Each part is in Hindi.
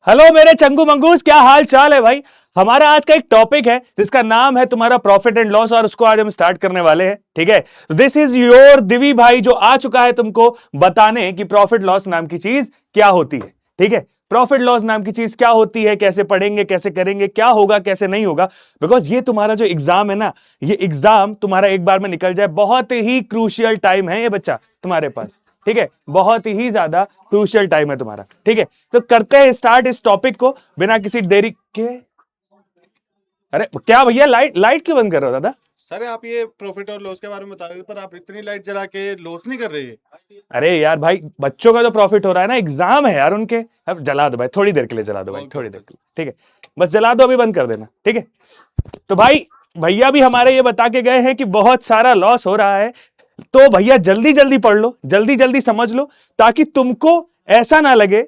हेलो मेरे चंगू मंगूस, क्या हाल चाल है भाई। हमारा आज का एक टॉपिक है जिसका नाम है तुम्हारा प्रॉफिट एंड लॉस, और उसको आज हम स्टार्ट करने वाले हैं। ठीक है, तो दिस इज योर दिवी भाई जो आ चुका है तुमको बताने कि प्रॉफिट लॉस नाम की चीज क्या होती है। ठीक है, प्रॉफिट लॉस नाम की चीज क्या होती है, कैसे पढ़ेंगे, कैसे करेंगे, क्या होगा कैसे नहीं होगा। बिकॉज ये तुम्हारा जो एग्जाम है ना, ये एग्जाम तुम्हारा एक बार में निकल जाए, बहुत ही क्रूशियल टाइम है ये बच्चा तुम्हारे पास। ठीक है, बहुत ही ज्यादा क्रूशियल टाइम है तुम्हारा। ठीक है, तो करते हैं स्टार्ट इस टॉपिक को बिना किसी देरी के। अरे क्या भैया, लाइट लाइट क्यों बंद कर रहे हो दादा? सर आप ये प्रॉफिट और लॉस के बारे में बता रहे हो, पर आप इतनी लाइट जला के लॉस नहीं कर रहे हैं। अरे यार भाई, बच्चों का तो प्रॉफिट हो रहा है ना, एग्जाम है यार उनके। अब जला दो भाई, थोड़ी देर के लिए जला दो भाई, ओके थोड़ी ओके। देर के लिए। ठीक है, बस जला दो, अभी बंद कर देना। ठीक है, तो भाई भैया भी हमारे ये बता के गए हैं कि बहुत सारा लॉस हो रहा है, तो भैया जल्दी जल्दी पढ़ लो, जल्दी जल्दी समझ लो, ताकि तुमको ऐसा ना लगे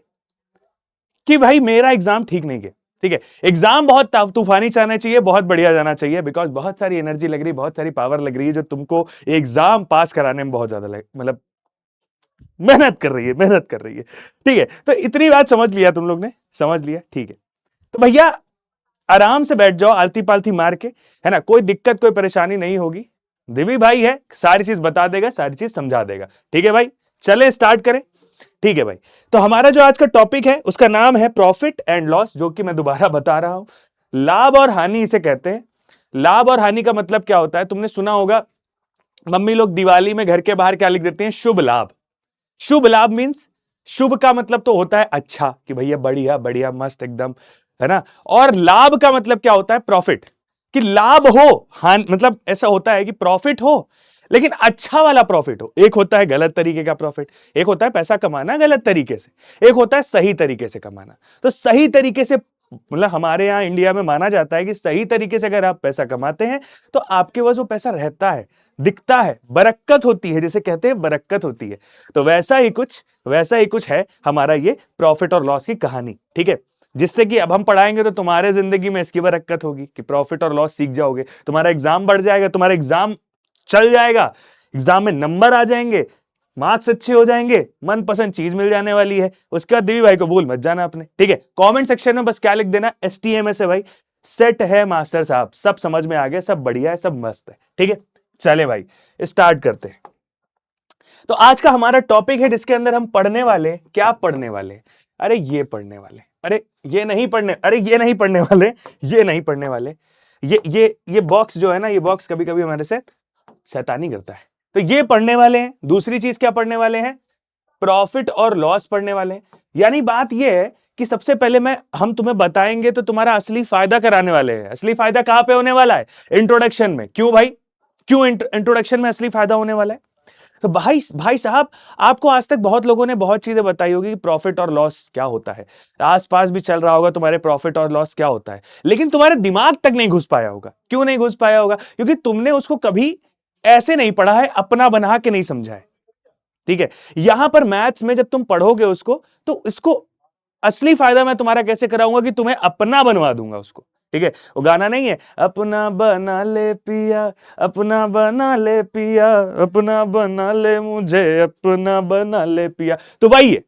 कि भाई मेरा एग्जाम ठीक नहीं गया। ठीक है, एग्जाम बहुत तूफानी जाना चाहिए, बहुत बढ़िया जाना चाहिए, बिकॉज बहुत सारी एनर्जी लग रही है, बहुत सारी पावर लग रही है जो तुमको एग्जाम पास कराने में बहुत ज्यादा मतलब मेहनत कर रही है, मेहनत कर रही है। ठीक है, तो इतनी बात समझ लिया तुम लोग ने, समझ लिया। ठीक है, तो भैया आराम से बैठ जाओ, आलती पालती मार के, है ना, कोई दिक्कत कोई परेशानी नहीं होगी। दिव्य भाई है, सारी चीज बता देगा, सारी चीज समझा देगा। ठीक है भाई, चले स्टार्ट करें। ठीक है भाई, तो हमारा जो आज का टॉपिक है उसका नाम है प्रॉफिट एंड लॉस, जो कि मैं दोबारा बता रहा हूं, लाभ और हानि इसे कहते हैं। लाभ और हानि का मतलब क्या होता है, तुमने सुना होगा, मम्मी लोग दिवाली में घर के बाहर क्या लिख देते हैं, शुभ लाभ। शुभ लाभ मींस, शुभ का मतलब तो होता है अच्छा, कि भैया बढ़िया बढ़िया मस्त एकदम, है ना। और लाभ का मतलब क्या होता है, प्रॉफिट, कि लाभ हो। हानि मतलब ऐसा होता है कि प्रॉफिट हो, लेकिन अच्छा वाला प्रॉफिट हो। एक होता है गलत तरीके का प्रॉफिट, एक होता है पैसा कमाना गलत तरीके से, एक होता है सही तरीके से कमाना। तो सही तरीके से मतलब हमारे यहां इंडिया में माना जाता है कि सही तरीके से अगर आप पैसा कमाते हैं तो आपके पास वो पैसा रहता है, दिखता है, बरक्कत होती है, जिसे कहते हैं बरक्कत होती है। तो वैसा ही कुछ है हमारा ये प्रॉफिट और लॉस की कहानी। ठीक है, जिससे कि अब हम पढ़ाएंगे तो तुम्हारे जिंदगी में इसकी बरक्कत होगी कि प्रॉफिट और लॉस सीख जाओगे, तुम्हारा एग्जाम बढ़ जाएगा, तुम्हारा एग्जाम चल जाएगा, एग्जाम में नंबर आ जाएंगे, मार्क्स अच्छे हो जाएंगे, मनपसंद चीज मिल जाने वाली है। उसके बाद देवी भाई को भूल मत जाना अपने। ठीक है, कमेंट सेक्शन में बस क्या लिख देना, STMS है भाई, सेट है मास्टर साहब, सब समझ में आ गया, सब बढ़िया है, सब मस्त है। ठीक है, चले भाई स्टार्ट करते हैं। तो आज का हमारा टॉपिक है जिसके अंदर हम पढ़ने वाले, क्या पढ़ने वाले, अरे ये पढ़ने वाले, अरे ये नहीं पढ़ने, अरे ये नहीं पढ़ने वाले, ये नहीं पढ़ने वाले, ये बॉक्स जो है ना, ये बॉक्स कभी कभी हमारे से शैतानी करता है। तो ये पढ़ने वाले हैं। दूसरी चीज क्या पढ़ने वाले हैं, प्रॉफिट और लॉस पढ़ने वाले हैं। यानी बात यह है कि सबसे पहले हम तुम्हें बताएंगे तो तुम्हारा असली फायदा कराने वाले हैं। असली फायदा कहां पे होने वाला है, इंट्रोडक्शन में। क्यों भाई, क्यों इंट्रोडक्शन में असली फायदा होने वाला है? तो भाई भाई साहब, आपको आज तक बहुत लोगों ने बहुत चीजें बताई होगी कि प्रॉफिट और लॉस क्या होता है, आसपास भी चल रहा होगा तुम्हारे प्रॉफिट और लॉस क्या होता है, लेकिन तुम्हारे दिमाग तक नहीं घुस पाया होगा। क्यों नहीं घुस पाया होगा, क्योंकि तुमने उसको कभी ऐसे नहीं पढ़ा है, अपना बना के नहीं समझा है। ठीक है, यहां पर मैथ्स में जब तुम पढ़ोगे उसको, तो इसको असली फायदा मैं तुम्हारा कैसे कराऊंगा कि तुम्हें अपना बनवा दूंगा उसको। ठीक है, वो गाना नहीं है, अपना बना ले पिया, अपना बना ले पिया, अपना बना ले मुझे, अपना बना ले पिया, तो वही है।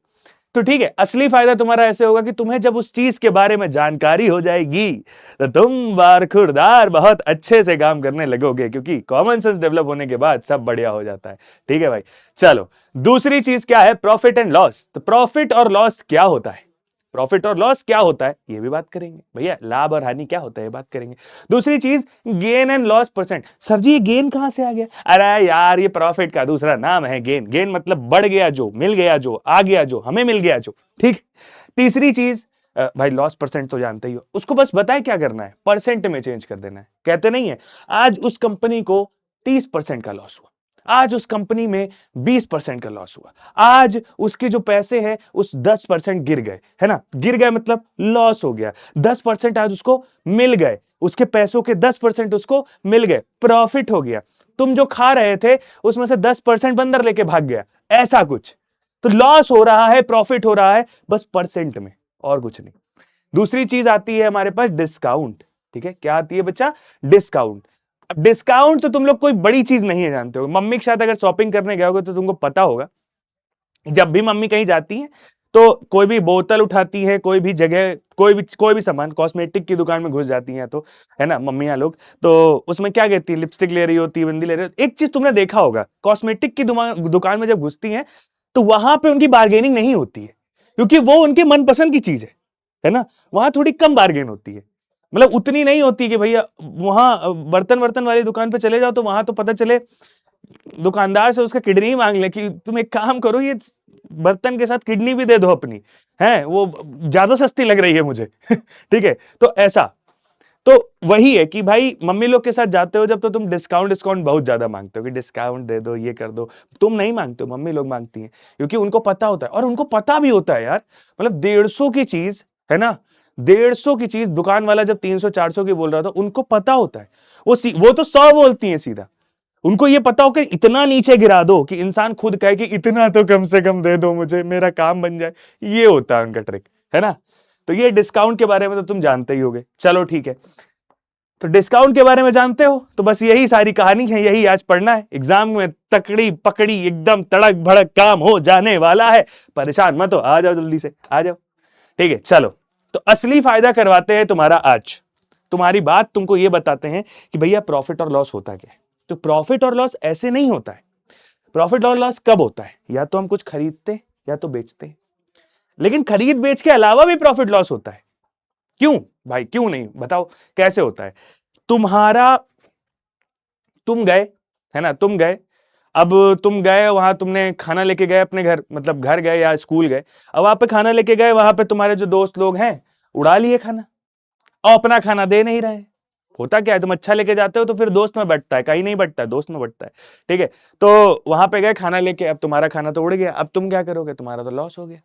तो ठीक है, असली फायदा तुम्हारा ऐसे होगा कि तुम्हें जब उस चीज के बारे में जानकारी हो जाएगी तो तुम बारखुरदार बहुत अच्छे से काम करने लगोगे, क्योंकि कॉमन सेंस डेवलप होने के बाद सब बढ़िया हो जाता है। ठीक है भाई, चलो दूसरी चीज क्या है, प्रॉफिट एंड लॉस। तो प्रॉफिट और लॉस क्या होता है, प्रॉफिट और लॉस क्या होता है ये भी बात करेंगे भैया, लाभ और हानि क्या होता है ये बात करेंगे। दूसरी चीज, gain and loss percent. Sir ji ये गेन कहां से आ गया? अरे यार, ये प्रॉफिट का दूसरा नाम है गेन। गेन मतलब बढ़ गया जो, मिल गया जो, आ गया जो, हमें मिल गया जो। ठीक। तीसरी चीज, भाई लॉस परसेंट तो जानते ही हो, उसको बस बताए क्या करना है, परसेंट में चेंज कर देना है। कहते नहीं है, आज उस कंपनी को 30% का लॉस हुआ, आज उस कंपनी में 20% का लॉस हुआ, आज उसके जो पैसे हैं उस 10% गिर गए, है ना, गिर गए मतलब लॉस हो गया। 10% आज उसको मिल गए, उसके पैसों के 10% उसको मिल गए, प्रॉफिट हो गया। तुम जो खा रहे थे उसमें से 10% बंदर लेके भाग गया, ऐसा कुछ। तो लॉस हो रहा है, प्रॉफिट हो रहा है, बस परसेंट में, और कुछ नहीं। दूसरी चीज आती है हमारे पास, डिस्काउंट। ठीक है, क्या आती है बच्चा, डिस्काउंट। अब डिस्काउंट तो तुम लोग कोई बड़ी चीज नहीं है, जानते हो, मम्मी के साथ अगर शॉपिंग करने गए होगे तो तुमको पता होगा, जब भी मम्मी कहीं जाती है तो कोई भी बोतल उठाती है, कोई भी जगह, कोई भी सामान, कॉस्मेटिक की दुकान में घुस जाती हैं तो, है ना, मम्मियां लोग, तो उसमें क्या कहती है, लिपस्टिक ले रही होती है, बिंदी ले रही होती है। एक चीज तुमने देखा होगा, कॉस्मेटिक की दुकान में जब घुसती हैं तो वहां पे उनकी बार्गेनिंग नहीं होती है, क्योंकि वो उनके मनपसंद की चीज है ना। वहां थोड़ी कम बार्गेन होती है, मतलब उतनी नहीं होती कि भैया वहां बर्तन वर्तन वाली दुकान पे चले जाओ तो वहां तो पता चले दुकानदार से उसका किडनी ही मांग ले कि तुम एक काम करो, ये बर्तन के साथ किडनी भी दे दो अपनी, है वो ज्यादा सस्ती लग रही है मुझे ठीक है, तो ऐसा, तो वही है कि भाई मम्मी लोग के साथ जाते हो जब, तो तुम डिस्काउंट बहुत ज्यादा मांगते हो कि डिस्काउंट दे दो, ये कर दो। तुम नहीं मांगते हो, मम्मी लोग मांगती हैं, क्योंकि उनको पता होता है, और उनको पता भी होता है यार, मतलब 150 की चीज है ना, 150 की चीज दुकान वाला जब 300 400 की बोल रहा था, उनको पता होता है, वो तो 100 बोलती है सीधा। उनको ये पता हो कि इतना नीचे गिरा दो कि इंसान खुद कहे कि इतना तो कम से कम दे दो मुझे, मेरा काम बन जाए। ये होता है उनका ट्रिक, है ना। तो ये डिस्काउंट के बारे में तो तुम जानते ही होगे। चलो ठीक है, तो डिस्काउंट के बारे में जानते हो, तो बस यही सारी कहानी है, यही आज पढ़ना है। एग्जाम में तकड़ी पकड़ी एकदम तड़क भड़क काम हो जाने वाला है, परेशान मत हो, आ जाओ जल्दी से, आ जाओ। ठीक है, चलो, तो असली फायदा करवाते हैं तुम्हारा आज। तुम्हारी बात तुमको ये बताते हैं कि भैया प्रॉफिट और लॉस होता क्या है। तो प्रॉफिट और लॉस ऐसे नहीं होता है। प्रॉफिट और लॉस कब होता है, या तो हम कुछ खरीदते हैं या तो बेचते हैं, लेकिन खरीद बेच के अलावा भी प्रॉफिट लॉस होता है। क्यों भाई, क्यों नहीं, बताओ कैसे होता है। तुम्हारा, तुम गए, है ना, तुम गए, अब तुम गए वहां, तुमने खाना लेके गए अपने घर, मतलब घर गए या स्कूल गए, अब वहां पे खाना लेके गए, वहां पे तुम्हारे जो दोस्त लोग हैं उड़ा लिए खाना, और अपना खाना दे नहीं रहे। होता क्या है, तुम अच्छा लेके जाते हो तो फिर दोस्त में बंटता है, कहीं नहीं बंटता है, दोस्त में बंटता है। ठीक है, तो वहां पे गए खाना लेके, अब तुम्हारा खाना तो उड़ गया, अब तुम क्या करोगे, तुम्हारा तो लॉस हो गया।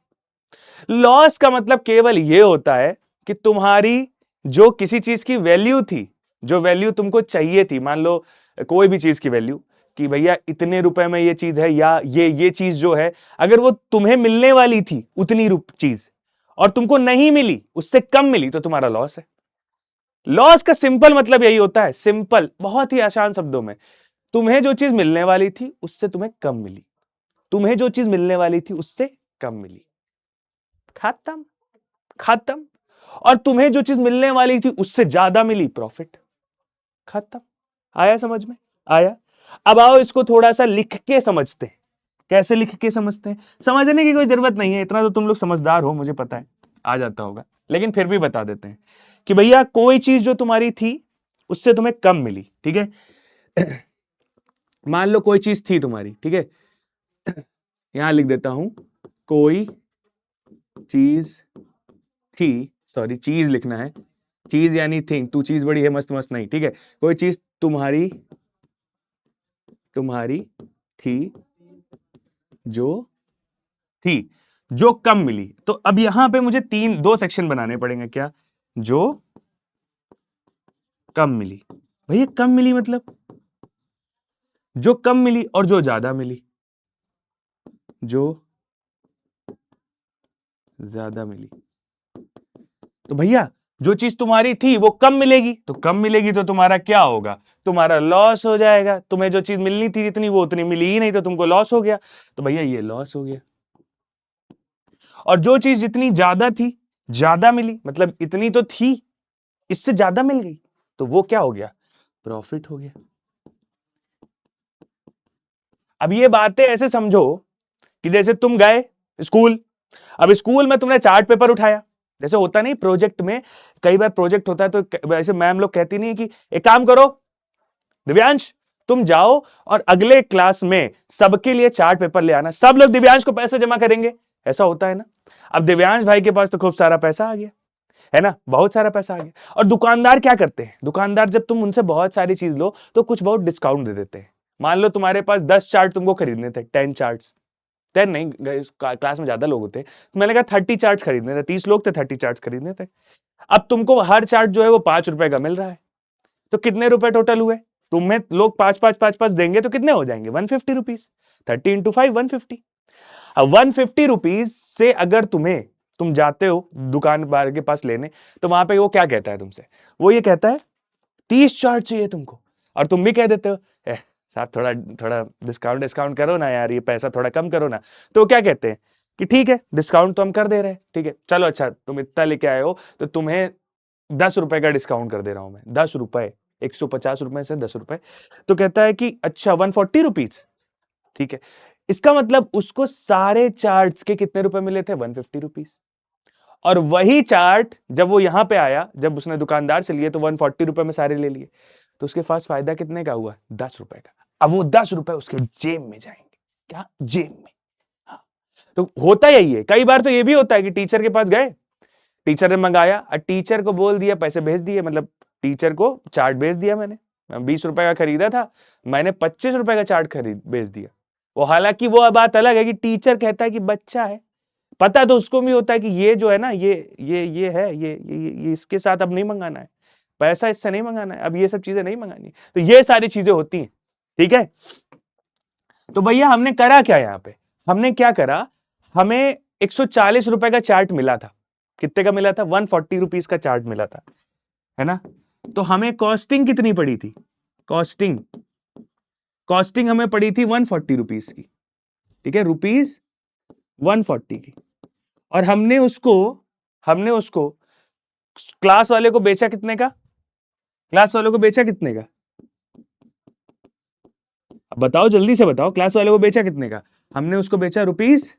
लॉस का मतलब केवल ये होता है कि तुम्हारी जो किसी चीज की वैल्यू थी, जो वैल्यू तुमको चाहिए थी, मान लो कोई भी चीज की वैल्यू, कि भैया इतने रुपए में ये चीज है, या ये चीज जो है, अगर वो तुम्हें मिलने वाली थी उतनी चीज, और तुमको नहीं मिली, उससे कम मिली, तो तुम्हारा लॉस है। लॉस का सिंपल मतलब यही होता है, सिंपल, बहुत ही आसान शब्दों में, तुम्हें जो चीज मिलने वाली थी उससे तुम्हें कम मिली, तुम्हें जो चीज मिलने वाली थी उससे कम मिली, खत्म, खत्म। और तुम्हें जो चीज मिलने वाली थी उससे ज्यादा मिली, प्रॉफिट, खत्म। आया समझ में, आया। अब आओ इसको थोड़ा सा लिख के समझते हैं। कैसे लिख के समझते हैं, समझने की कोई जरूरत नहीं है, इतना तो तुम लोग समझदार हो, मुझे पता है आ जाता होगा, लेकिन फिर भी बता देते हैं कि भैया कोई चीज जो तुम्हारी थी उससे तुम्हें कम मिली, ठीक है। मान लो कोई चीज थी तुम्हारी, ठीक है, यहां लिख देता हूं, कोई चीज थी, सॉरी चीज लिखना है, चीज यानी थिंग, तू चीज बड़ी है मस्त मस्त नहीं, ठीक है, कोई चीज तुम्हारी, तुम्हारी थी, जो थी, जो कम मिली। तो अब यहां पे मुझे दो सेक्शन बनाने पड़ेंगे, क्या, जो कम मिली। भैया कम मिली मतलब, जो कम मिली और जो ज्यादा मिली, जो ज्यादा मिली। तो भैया जो चीज तुम्हारी थी वो कम मिलेगी, तो कम मिलेगी तो तुम्हारा क्या होगा, तुम्हारा लॉस हो जाएगा। तुम्हें जो चीज मिलनी थी जितनी, वो उतनी मिली ही नहीं, तो तुमको लॉस हो गया। तो भैया ये लॉस हो गया। और जो चीज जितनी ज्यादा थी, ज्यादा मिली, मतलब इतनी तो थी, इससे ज्यादा मिल गई, तो वो क्या हो गया, प्रॉफिट हो गया। अब ये बातें ऐसे समझो कि जैसे तुम गए स्कूल, अब स्कूल में तुमने चार्ट पेपर उठाया, जैसे होता नहीं प्रोजेक्ट में, कई बार प्रोजेक्ट होता है तो वैसे मैम लोग कहती नहीं कि एक काम करो दिव्यांश, तुम जाओ और अगले क्लास में सबके लिए चार्ट पेपर ले आना, सब लोग दिव्यांश को पैसे जमा करेंगे, ऐसा होता है ना। अब दिव्यांश भाई के पास तो खूब सारा पैसा आ गया, है ना, बहुत सारा पैसा आ गया। और दुकानदार क्या करते हैं, दुकानदार जब तुम उनसे बहुत सारी चीज लो तो कुछ बहुत डिस्काउंट दे देते हैं। मान लो तुम्हारे पास 10 चार्ट तुमको खरीदने थे, 10 चार्ट्स, 10 नहीं, क्लास में ज्यादा लोग होते, तो मैंने कहा 30 चार्ट्स खरीदने थे, 30 लोग थे, 30 चार्ट्स खरीदने थे। अब तुमको हर चार्ट जो है वो 5 रुपए का मिल रहा है, तो कितने रुपए टोटल हुए, तुम्हें लोग 5 देंगे तो कितने हो जाएंगे, 150 रुपीज, 30 इंटू 5 150। अब 150 रुपीज से अगर तुम जाते हो दुकानदार के पास लेने, तो वहां पे वो क्या कहता है तुमसे, वो ये कहता है 30 चार्ट चाहिए तुमको, और तुम भी कह देते हो साहब थोड़ा थोड़ा डिस्काउंट करो ना यार, ये पैसा थोड़ा कम करो ना। तो क्या कहते हैं, कि ठीक है डिस्काउंट तो हम कर दे रहे हैं, ठीक है चलो अच्छा तुम इतना लेके आए हो तो तुम्हें 10 रुपए का डिस्काउंट कर दे रहा हूं मैं, 10 रुपए, 150 रुपए से 10 रुपए। तो कहता है कि अच्छा 140 रुपीज, ठीक है। इसका मतलब उसको सारे चार्ट्स के कितने रुपए मिले थे, 150 रुपीज। और वही चार्ट जब वो यहां पे आया, जब उसने दुकानदार से लिए तो 140 रुपए में सारे ले लिए, तो उसके पास फायदा कितने का हुआ, 10 रुपए का। अब वो 10 रुपए उसके जेब में जाएंगे, क्या जेब में। हाँ। तो होता यही है, कई बार तो ये भी होता है कि टीचर के पास गए, टीचर ने मंगाया और टीचर को बोल दिया, पैसे भेज दिए, मतलब टीचर को चार्ट भेज दिया मैंने, 20 रुपए का खरीदा था, मैंने 25 रुपए का चार्ट खरीद भेज दिया। वो हालांकि वो बात अलग है कि टीचर कहता है कि बच्चा है, पता तो उसको भी होता है कि ये जो है ना ये है, ये इसके साथ अब नहीं मंगाना है, पैसा इससे नहीं मंगाना है, अब ये सब चीजें नहीं मंगानी। तो ये सारी चीजें होती हैं, ठीक है। तो भैया हमने करा क्या यहां पे, हमने क्या करा, हमें 140 रुपए का चार्ट मिला था, कितने का मिला था, 140 रुपीज का चार्ट मिला था, है ना। तो हमें कॉस्टिंग कितनी पड़ी थी, कॉस्टिंग कॉस्टिंग हमें पड़ी थी 140 रुपीज की, ठीक है, रुपीज 140 की। और हमने उसको क्लास वाले को बेचा कितने का, क्लास वाले को बेचा कितने का, अब बताओ जल्दी से बताओ, क्लास वाले को बेचा कितने का, हमने उसको बेचा रुपीज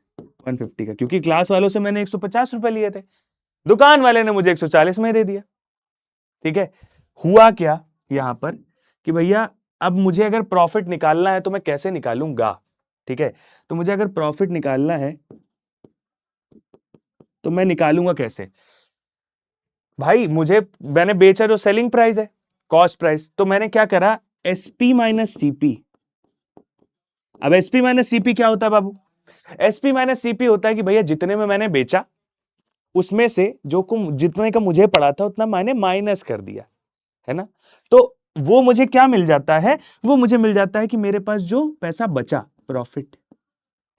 150 का, क्योंकि क्लास वालों से मैंने 150 रुपए लिए थे, दुकान वाले ने मुझे 140 में दे दिया, ठीक है। हुआ क्या यहां पर कि भैया अब मुझे अगर प्रॉफिट निकालना है तो मैं कैसे निकालूंगा, ठीक है। तो मुझे अगर प्रॉफिट निकालना है तो मैं निकालूंगा कैसे, भाई मैंने बेचा जो सेलिंग प्राइस है, कॉस्ट प्राइस, तो मैंने क्या करा, एसपी माइनस सीपी। अब एसपी माइनस सीपी क्या होता है बाबू, एसपी माइनस सीपी होता है कि भैया जितने में मैंने बेचा उसमें से जितने का मुझे पड़ा था उतना मैंने माइनस कर दिया, है ना। तो वो मुझे क्या मिल जाता है, वो मुझे मिल जाता है कि मेरे पास जो पैसा बचा, प्रॉफिट,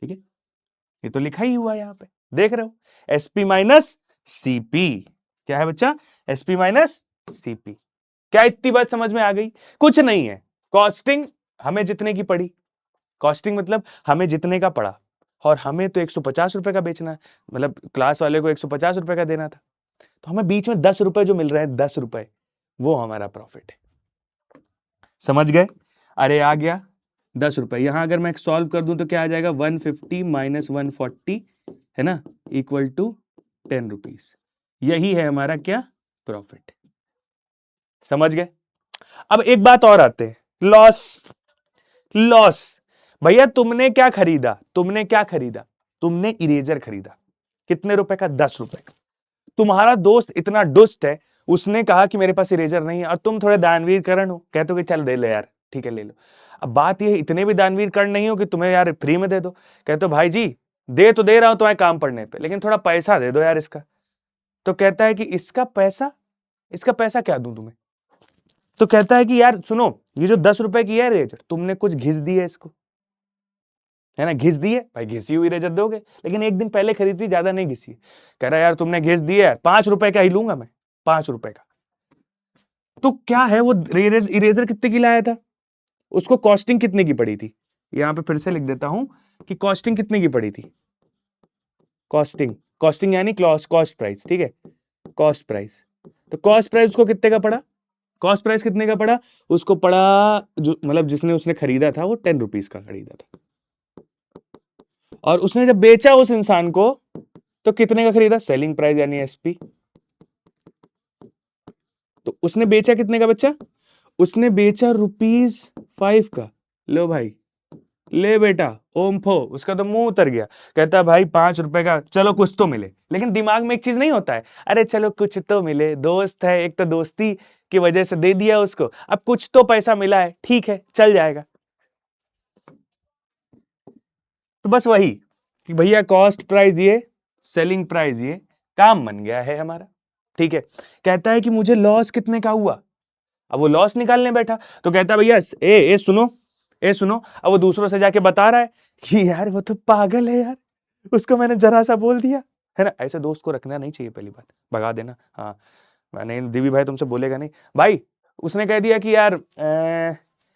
ठीक है। ये तो लिखा ही हुआ है यहां पे, देख रहे हो, एसपी माइनस सीपी, क्या है बच्चा, एसपी माइनस सीपी। क्या इतनी बात समझ में आ गई, कुछ नहीं है, कॉस्टिंग हमें जितने की पड़ी, कॉस्टिंग मतलब हमें जितने का पड़ा, और हमें तो 150 रुपए का बेचना है, मतलब क्लास वाले को 150 रुपए का देना था, तो हमें बीच में 10 रुपए जो मिल रहे हैं, 10 रुपए, वो हमारा प्रॉफिट है। समझ गए, अरे आ गया 10 रुपए, यहां अगर मैं सॉल्व कर दूं तो क्या आ जाएगा, 150 माइनस 140, है ना, इक्वल टू 10 रुपीज। यही है हमारा क्या, प्रॉफिट। समझ गए। अब एक बात और आते हैं, लॉस। लॉस, भैया तुमने क्या खरीदा, तुमने इरेजर खरीदा, कितने रुपए का, 10 रुपए का। तुम्हारा दोस्त इतना दुष्ट है, उसने कहा कि मेरे पास इरेजर नहीं है, और तुम थोड़े दानवीर करण हो, कहते हो कि चल दे ले यार, ठीक है ले लो। अब बात यह है, इतने भी दानवीर करण नहीं हो कि तुम्हें यार फ्री में दे दो, कहते हो भाई जी दे तो दे रहा हूं तुम्हारे काम पड़ने पे, लेकिन थोड़ा पैसा दे दो यार इसका। तो कहता है कि इसका पैसा क्या दूं तुम्हें। तो कहता है कि यार सुनो, ये जो 10 रुपए की है इरेजर, तुमने कुछ घिस दी है इसको, है ना, घिस दी है भाई, घिसी हुई इरेजर दोगे, लेकिन एक दिन पहले खरीदी, ज्यादा नहीं घिसी है। कह रहा है यार तुमने घिस दी है, 5 रुपए का ही लूंगा मैं, 5 रुपए का। तो क्या है, वो इरेजर कितने की लाया था, उसको कॉस्टिंग कितने की पड़ी थी, यहां पे फिर से लिख देता हूं कि कॉस्टिंग कितने की पड़ी थी, कॉस्टिंग यानी कॉस्ट प्राइस, ठीक है, कॉस्ट प्राइस। तो कॉस्ट प्राइस उसको कितने का पड़ा, कॉस्ट प्राइस कितने का पड़ा, उसको पड़ा, जो मतलब जिसने उसने खरीदा था वो 10 रुपीज का खरीदा था, और उसने जब बेचा उस इंसान को तो कितने का खरीदा, सेलिंग प्राइस यानी एसपी। तो उसने बेचा कितने का बच्चा, उसने बेचा ₹5 का। लो भाई, ले बेटा, ओम्फो, उसका तो मुंह उतर गया, कहता भाई 5 रुपए का, चलो कुछ तो मिले। लेकिन दिमाग में एक चीज नहीं होता है, अरे चलो कुछ तो मिले, दोस्त है, एक तो दोस्ती की वजह से दे दिया उसको, अब कुछ तो पैसा मिला है, ठीक है चल जाएगा। तो बस वही कि भैया कॉस्ट प्राइस ये, सेलिंग प्राइस ये, काम बन गया है हमारा, ठीक है। कहता है कि मुझे लॉस कितने का हुआ, अब वो लॉस निकालने बैठा, तो कहता है भैया सुनो, अब वो दूसरों से जाके बता रहा है कि यार वो तो पागल है यार, उसको मैंने जरा सा बोल दिया, है ना। ऐसे दोस्त को रखना नहीं चाहिए, पहली बात भगा देना। हाँ, नहीं दिवी भाई तुमसे बोलेगा नहीं भाई, उसने कह दिया कि यार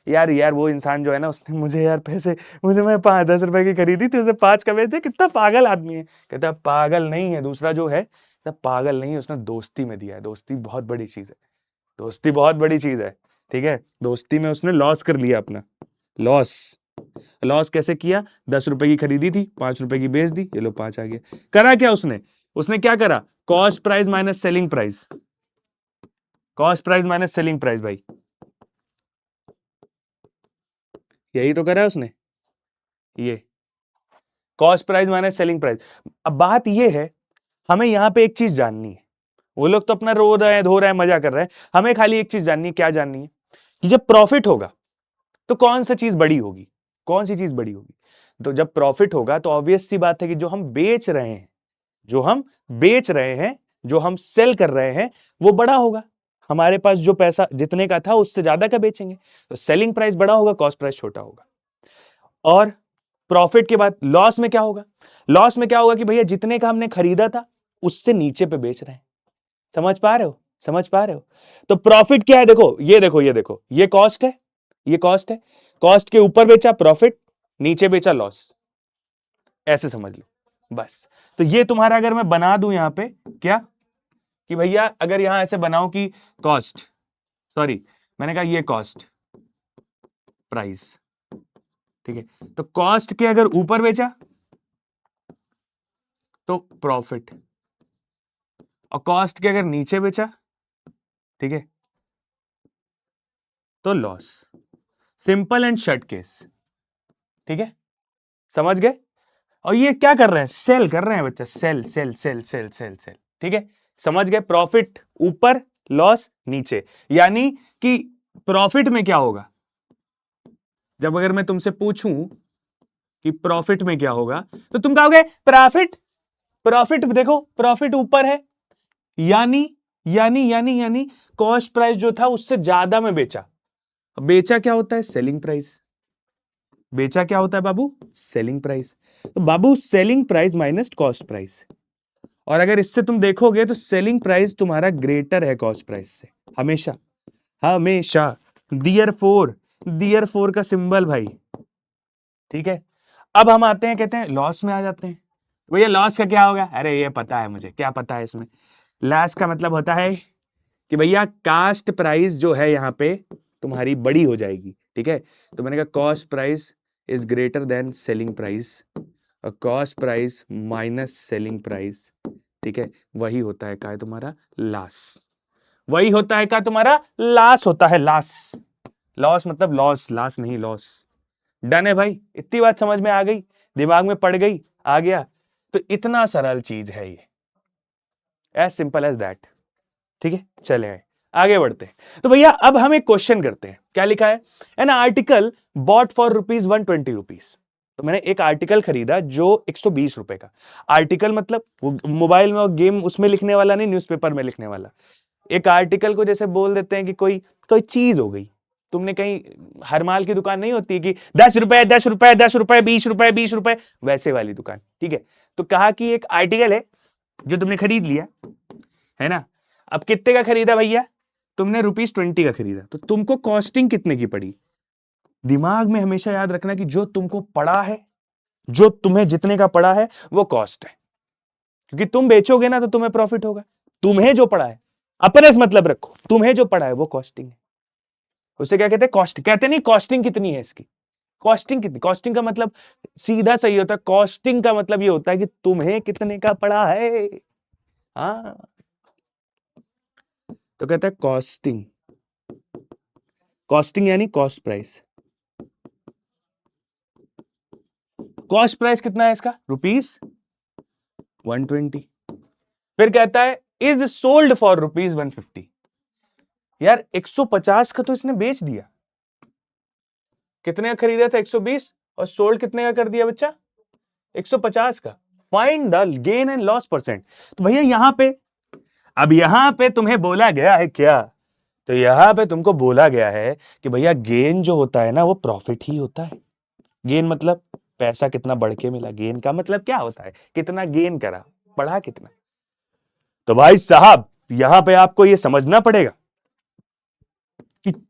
यार यार वो इंसान जो है ना, उसने मुझे यार पैसे, मुझे मैं 5-10 रुपए की खरीदी थी, उसने 5 का बेच दिया, कितना पागल आदमी है। कहता पागल नहीं है, दूसरा जो है तब पागल नहीं है, उसने दोस्ती में दिया है। दोस्ती बहुत बड़ी चीज है, दोस्ती बहुत बड़ी चीज है, ठीक है। दोस्ती में उसने लॉस कर लिया अपना, लॉस। लॉस कैसे किया? 10 रुपए की खरीदी थी, 5 रुपए की बेच दी, ये लो 5 आ गया। करा क्या उसने? उसने क्या करा? Cost price minus selling price, cost price minus selling price भाई, यही तो करा है उसने, ये cost price minus selling price. अब बात ये है, हमें यहां पे एक चीज जाननी है। वो लोग तो अपना रो रहे हैं, धो रहे हैं, मजा कर रहे हैं, हमें खाली एक चीज जाननी है। क्या जाननी है? कि जब प्रॉफिट होगा तो कौन सी चीज बड़ी होगी, कौन सी चीज बड़ी होगी? तो जब प्रॉफिट होगा तो ऑब्वियस सी बात है कि जो हम बेच रहे हैं, जो हम बेच रहे हैं, जो हम सेल कर रहे हैं, वो बड़ा होगा। हमारे पास जो पैसा जितने का था उससे ज्यादा का बेचेंगे, तो सेलिंग प्राइस बड़ा होगा, कॉस्ट प्राइस छोटा होगा। और प्रॉफिट के बाद लॉस में क्या होगा? लॉस में क्या होगा कि भैया जितने का हमने खरीदा था उससे नीचे पे बेच रहे हैं। समझ पा रहे हो? समझ पा रहे हो? तो प्रॉफिट क्या है? देखो ये, देखो ये, देखो ये कॉस्ट है, ये कॉस्ट है, कॉस्ट के ऊपर बेचा प्रॉफिट, नीचे बेचा लॉस, ऐसे समझ लो बस। तो ये तुम्हारा अगर मैं बना दूं यहां पे क्या, कि भैया अगर यहां ऐसे बनाऊं कि कॉस्ट, सॉरी मैंने कहा ये कॉस्ट प्राइस, ठीक है। तो कॉस्ट के अगर ऊपर बेचा तो प्रॉफिट, और कॉस्ट के अगर नीचे बेचा, ठीक है, तो loss. Simple and short case, ठीक है, समझ गए? और ये क्या कर रहे हैं? सेल कर रहे हैं बच्चा, sell sell sell sell sell sell, ठीक है, समझ गए? प्रॉफिट ऊपर, लॉस नीचे। यानी कि प्रॉफिट में क्या होगा? जब अगर मैं तुमसे पूछूं कि प्रॉफिट में क्या होगा, तो तुम कहोगे प्रॉफिट, प्रॉफिट देखो प्रॉफिट ऊपर है, यानी यानी यानी यानी कॉस्ट प्राइस जो था उससे ज्यादा में बेचा। बेचा क्या होता है? Selling price. बेचा क्या होता है बाबू? Selling price. तो बाबू selling price minus cost price. और अगर इससे तुम देखोगे तो सेलिंग प्राइस तुम्हारा ग्रेटर है कॉस्ट प्राइस से, हमेशा, हमेशा। दियर फोर का सिंबल भाई, ठीक है। अब हम आते हैं, कहते हैं लॉस में आ जाते हैं। भैया लॉस का क्या होगा? अरे ये पता है मुझे, क्या पता है इसमें? लॉस का मतलब होता है कि भैया कास्ट प्राइस जो है यहां पे तुम्हारी बड़ी हो जाएगी, ठीक है। तो मैंने कहा cost price is greater than selling price, और cost price minus selling price, ठीक है, वही होता है क्या? तुम्हारा लॉस। वही होता है क्या? तुम्हारा लॉस होता है, लॉस। लॉस मतलब लॉस, लॉस नहीं, लॉस। डन है भाई? इतनी बात समझ में आ गई, दिमाग में पड़ गई, आ गया? तो इतना सरल चीज है ये, एज सिंपल एज दैट, ठीक है। चले आए, आगे बढ़ते हैं। तो भैया अब हम एक क्वेश्चन करते हैं। क्या लिखा है? An article bought for ₹120। तो मैंने एक आर्टिकल खरीदा जो 120 रुपए का। आर्टिकल मतलब वो मोबाइल में और गेम उसमें लिखने वाला नहीं, न्यूज़पेपर में लिखने वाला। एक आर्टिकल को जैसे बोल देते हैं कि कोई कोई चीज हो गई। तुमने कहीं हर माल की दुकान नहीं होती कि 10 रुपए 10 रुपए 10 रुपए 20 रुपए 20 रुपए, वैसे वाली दुकान, ठीक है। तो कहा कि एक आर्टिकल है जो तुमने खरीद लिया, है ना। अब कितने का खरीदा भैया? तुमने ₹20 का खरीदा, तो तुमको कॉस्टिंग कितने की पड़ी? दिमाग में हमेशा याद रखना कि जो तुमको पड़ा है, जो तुम्हें जितने का पड़ा है वो कॉस्ट है, क्योंकि तुम बेचोगे ना तो तुम्हें प्रॉफिट होगा। तुम्हें जो पड़ा है, अपने से मतलब रखो, तुम्हें जो पड़ा है वो कॉस्टिंग है। उसे क्या कहते हैं? कॉस्ट। कहते नहीं कॉस्टिंग कितनी है इसकी, कॉस्टिंग कितनी। कॉस्टिंग का मतलब सीधा सही होता है, कॉस्टिंग का मतलब ये होता है कि तुम्हें कितने का पड़ा है। हाँ, तो कहता है कॉस्टिंग। कॉस्टिंग यानी कॉस्ट प्राइस। कॉस्ट प्राइस कितना है इसका? ₹120। फिर कहता है इज सोल्ड फॉर ₹150। यार 150 का तो इसने बेच दिया, कितने का खरीदा था? 120, और सोल्ड कितने का कर दिया बच्चा? 150 का। Find the gain and loss percent. तो भैया यहां पे, अब यहां पे तुम्हें बोला गया है क्या? तो यहां पे तुमको बोला गया है कि भैया गेन जो होता है ना वो प्रॉफिट ही होता है। गेन मतलब पैसा कितना बढ़ के मिला। गेन का मतलब क्या होता है? कितना गेन करा, बढ़ा कितना। तो भाई साहब यहां पे आपको ये समझना पड़ेगा कि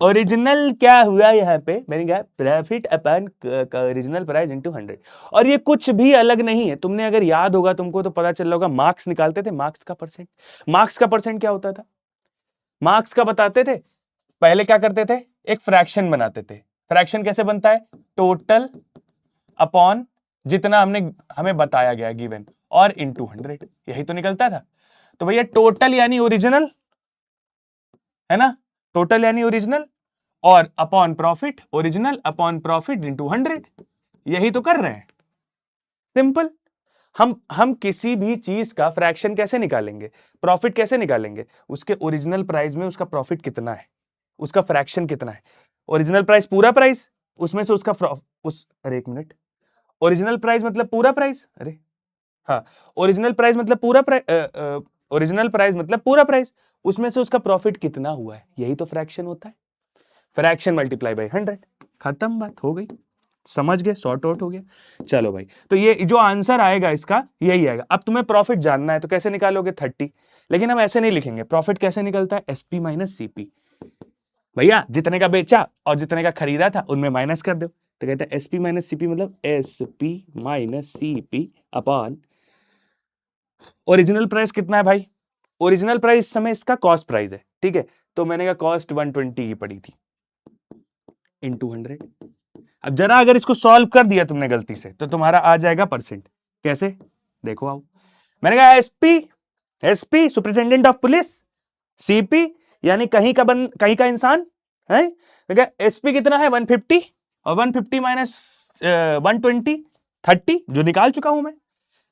ओरिजिनल क्या हुआ यहाँ पे, मैंने कहा प्रॉफिट अपन ओरिजिनल प्राइस इनटू 100, और ये कुछ भी अलग नहीं है। तुमने अगर याद होगा तुमको तो पता चल रहा होगा, मार्क्स निकालते थे, मार्क्स का परसेंट। मार्क्स का परसेंट क्या होता था, मार्क्स का बताते थे, पहले क्या करते थे, एक फ्रैक्शन बनाते थे। फ्रैक्शन कैसे बनता है, टोटल अपॉन जितना हमें बताया गया गिवन और इनटू 100, यही तो निकलता था। तो भैया टोटल यानी ओरिजिनल है ना, टोटल यानी ओरिजिनल, और upon profit, original upon profit into 100, यही तो कर रहे हैं। सिंपल। हम किसी भी चीज का फ्रैक्शन कैसे निकालेंगे, प्रॉफिट कैसे निकालेंगे, उसके ओरिजिनल प्राइस में उसका प्रॉफिट कितना है, उसका फ्रैक्शन कितना है। ओरिजिनल प्राइस पूरा प्राइस, उसमें से उसका अरे एक मिनट, ओरिजिनल प्राइस मतलब पूरा प्राइस, अरे हाँ, ओरिजिनल प्राइस मतलब पूरा प्राइस, ओरिजिनल प्राइस मतलब पूरा प्राइस, उसमें से उसका प्रॉफिट कितना हुआ है, यही तो फ्रैक्शन होता है। फ्रैक्शन मल्टीप्लाई बाय 100, खत्म, बात हो गई, समझ गए, सॉर्ट आउट हो गया। चलो भाई, तो ये जो आंसर आएगा इसका यही आएगा। अब तुम्हें प्रॉफिट जानना है तो कैसे निकालोगे, 30, लेकिन हम ऐसे नहीं लिखेंगे। प्रॉफिट कैसे निकलता है, एसपी माइनस सीपी। भैया जितने का बेचा और जितने का खरीदा था उनमें माइनस कर दो, तो कहते हैं एसपी माइनस सीपी मतलब SP minus CP upon original price कितना है भाई, ओरिजिनल प्राइस इस समय इसका कॉस्ट प्राइस है, ठीक है, तो मैंने कहा कॉस्ट 120 की पड़ी थी इनटू 100। अब जरा अगर इसको सॉल्व कर दिया तुमने गलती से तो तुम्हारा आ जाएगा परसेंट। कैसे, देखो आओ, मैंने कहा SP, SP superintendent of police, CP यानी कहीं का इंसान है। एसपी कितना है 150, और 150 माइनस 120 30, जो निकाल चुका हूं मैं।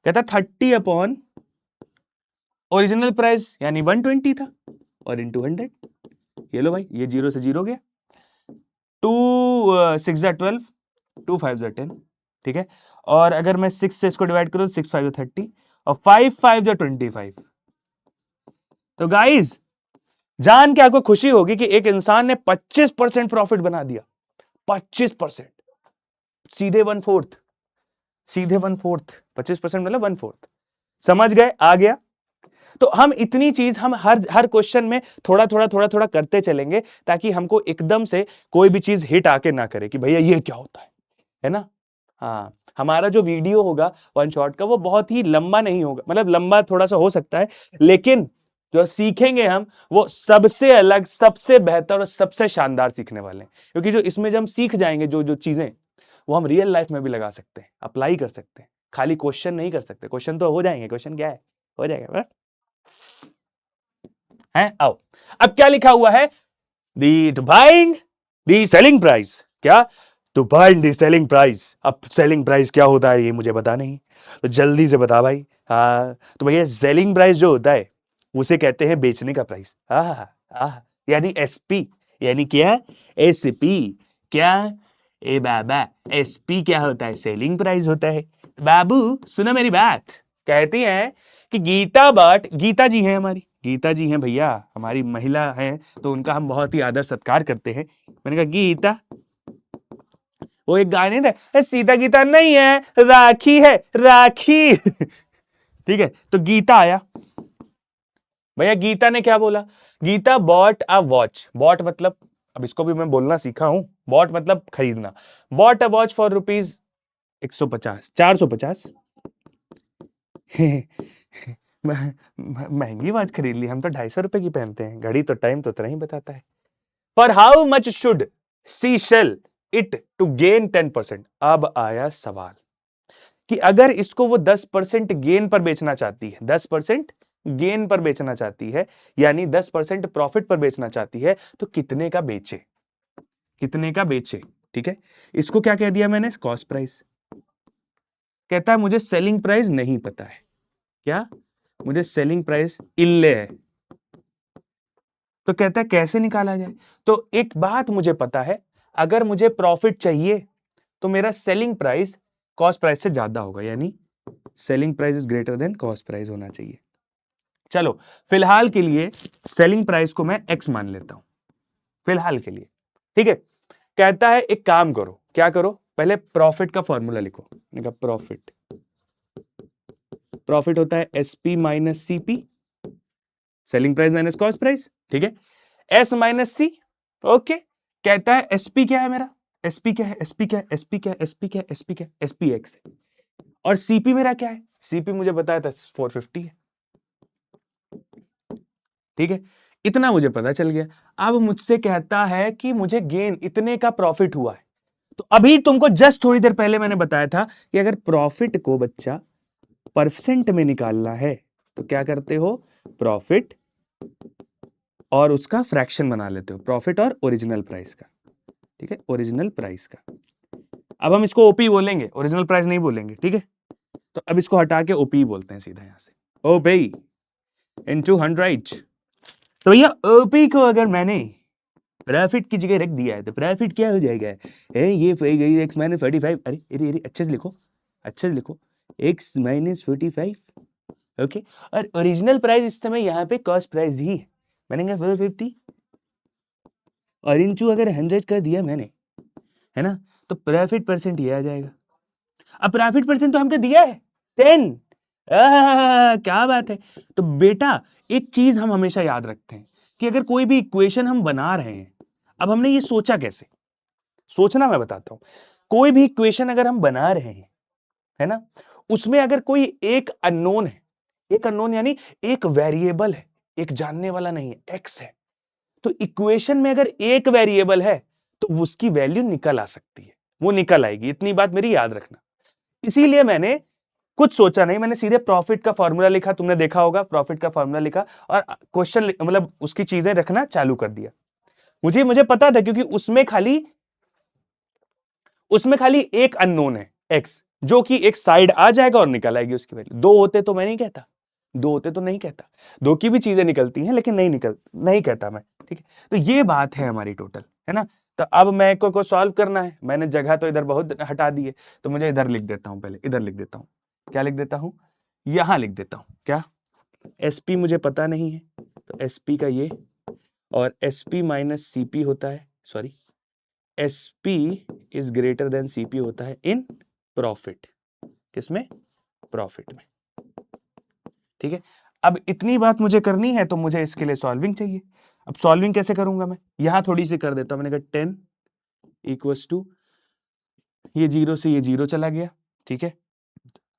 कहता 30 अपॉन ओरिजिनल प्राइस यानी 120 था और इनटू 100। ये लो भाई, ये 0 से 0 गया, 2 6 12, 2 5 10, ठीक है। और अगर मैं 6 से इसको डिवाइड करूं, 6 5 30 और 5 5 25। तो गाइस जान के आपको खुशी होगी कि एक इंसान ने 25% प्रॉफिट बना दिया, 25%, सीधे 1/4, सीधे 1/4, 25% मतलब 1/4। समझ गए, आ गया। तो हम इतनी चीज हम हर क्वेश्चन में थोड़ा थोड़ा थोड़ा थोड़ा करते चलेंगे, ताकि हमको एकदम से कोई भी चीज हिट आके ना करे कि भैया ये क्या होता है ना। हाँ, हमारा जो वीडियो होगा वन शॉट का वो बहुत ही लंबा नहीं होगा, मतलब लंबा थोड़ा सा हो सकता है, लेकिन जो सीखेंगे हम वो सबसे अलग, सबसे बेहतर और सबसे शानदार सीखने वाले हैं। क्योंकि जो इसमें जब हम सीख जाएंगे जो जो चीजें, वो हम रियल लाइफ में भी लगा सकते हैं, अप्लाई कर सकते हैं। खाली क्वेश्चन नहीं कर सकते, क्वेश्चन तो हो जाएंगे, क्वेश्चन क्या है, हो जाएगा है। आओ, अब क्या लिखा हुआ है, to find the selling price, क्या, to find the selling price. अब सेलिंग प्राइस क्या होता है ये मुझे पता नहीं, तो जल्दी से बता भाई। हाँ, तो भैया सेलिंग प्राइस जो होता है उसे कहते हैं बेचने का प्राइस, यानी एसपी, यानी क्या, एसपी, क्या, ए बाबा, एसपी क्या होता है, सेलिंग प्राइस होता है। बाबू सुनो मेरी बात, कहती हैं कि गीता भट्ट, गीता जी हैं हमारी, गीता जी हैं भैया, हमारी महिला हैं, तो उनका हम बहुत ही आदर सत्कार करते हैं। मैंने कहा गीता, वो एक गाने थे, सीता गीता नहीं है, राखी है, राखी ठीक है, तो गीता आया भैया, गीता ने क्या बोला, Geeta bought a watch, bought मतलब, अब इसको भी मैं बोलना सीखा हूं, बॉट मतलब खरीदना, bot a watch for rupees 150, 450 महंगी वॉच खरीद ली, हम तो 250 रुपए की पहनते हैं, घड़ी तो टाइम तो उतना ही बताता है। पर how much should she sell it to gain 10%। अब आया सवाल कि अगर इसको वो 10% गेन पर बेचना चाहती है, 10% गेन पर बेचना चाहती है, यानी 10% प्रॉफिट पर बेचना चाहती है, तो कितने का बेचे, कितने का बेचे, ठीक है। इसको क्या कह दिया मैंने, कॉस्ट प्राइस। कहता है मुझे सेलिंग प्राइस नहीं पता है, क्या, मुझे सेलिंग प्राइस इल्ले है। तो कहता है कैसे निकाला जाए, तो एक बात मुझे पता है, अगर मुझे प्रॉफिट चाहिए तो मेरा सेलिंग प्राइस कॉस्ट प्राइस से ज्यादा होगा, यानी selling price is greater then cost price होना चाहिए। चलो फिलहाल के लिए सेलिंग प्राइस को मैं एक्स मान लेता हूं, फिलहाल के लिए, ठीक है। कहता है एक काम करो, क्या करो, पहले प्रॉफिट का फॉर्मूला लिखो। प्रॉफिट, प्रॉफिट होता है SP minus CP, selling price minus cost price, ठीक है, एस माइनस सी, ओके। कहता है एसपी क्या है मेरा, एसपी क्या है, एसपी क्या है, एसपी क्या है, एसपी क्या है, एसपी क्या है, एसपी एक्स है। और सीपी मेरा क्या है, सीपी मुझे बताया था 450 है। ठीक है, इतना मुझे पता चल गया। अब मुझसे कहता है कि मुझे गेन इतने का प्रॉफिट हुआ है। तो अभी तुमको जस्ट थोड़ी देर पहले मैंने बताया था कि अगर प्रॉफिट को बच्चा परसेंट में निकालना है तो क्या करते हो, प्रॉफिट और उसका फ्रैक्शन बना लेते हो, प्रॉफिट और ओरिजिनल प्राइस का। ठीक है, ओरिजिनल प्राइस का। अब हम इसको ओपी बोलेंगे, ओरिजिनल प्राइस नहीं बोलेंगे। ठीक है, तो अब इसको हटा के ओपी बोलते हैं सीधा यहां से, ओपी इनटू 100। तो भैया ओपी को अगर मैंने प्रॉफिट की जगह रख दिया है तो प्रॉफिट क्या हो जाएगा, ये एक्स माइनस 45। अरे अरे अरे अच्छे से लिखो, अच्छे से लिखो, एक्स माइनस 45। ओके, और ओरिजिनल प्राइस इस समय यहाँ पे कॉस्ट प्राइस ही है, बनेगा 450, और इंटू अगर 100 कर दिया मैंने, है ना, तो प्रॉफिट परसेंट ये आ जाएगा। अब प्रॉफिट परसेंट तो हमको दिया है 10। क्या बात है। तो बेटा एक चीज हम हमेशा याद रखते हैं कि अगर कोई भी इक्वेशन हम बना रहे हैं, अब हमने ये सोचा कैसे, सोचना मैं बताता हूं। कोई भी इक्वेशन अगर हम बना रहे हैं, है ना, उसमें अगर कोई एक अननोन है, एक अननोन यानी एक वेरिएबल है, एक जानने वाला नहीं है, एक्स है, तो इक्वेशन में अगर एक वेरिएबल है तो उसकी वैल्यू निकल आ सकती है, वो निकल आएगी, इतनी बात मेरी याद रखना। इसीलिए मैंने कुछ सोचा नहीं, मैंने सीधे प्रॉफिट का फॉर्मूला लिखा, तुमने देखा होगा, प्रॉफिट का फॉर्मूला लिखा और क्वेश्चन मतलब उसकी चीजें रखना चालू कर दिया। मुझे पता था क्योंकि उसमें खाली एक अननोन है एक्स, जो कि एक साइड आ जाएगा और निकल आएगी उसकी वैल्यू। दो होते तो मैं नहीं कहता, दो होते तो नहीं कहता, दो की भी चीजें निकलती हैं लेकिन नहीं कहता मैं। ठीक है, तो ये बात है हमारी टोटल, है ना। तो अब मैं को सॉल्व करना है, मैंने जगह तो इधर बहुत हटा दी है, तो मुझे इधर लिख देता हूं, पहले इधर लिख देता हूं। क्या लिख देता हूं, यहां लिख देता हूं क्या, एसपी मुझे पता नहीं है, तो एसपी का ये, और एसपी माइनस सीपी होता है, sorry, SP is greater then CP होता है इन प्रॉफिट। किसमें, प्रॉफिट में। ठीक है, अब इतनी बात मुझे करनी है तो मुझे इसके लिए सॉल्विंग चाहिए। अब सॉल्विंग कैसे करूंगा मैं, यहां थोड़ी सी कर देता हूं, मैंने कहा 10 इक्वल्स टू, ये 0 से ये 0 चला गया। ठीक है,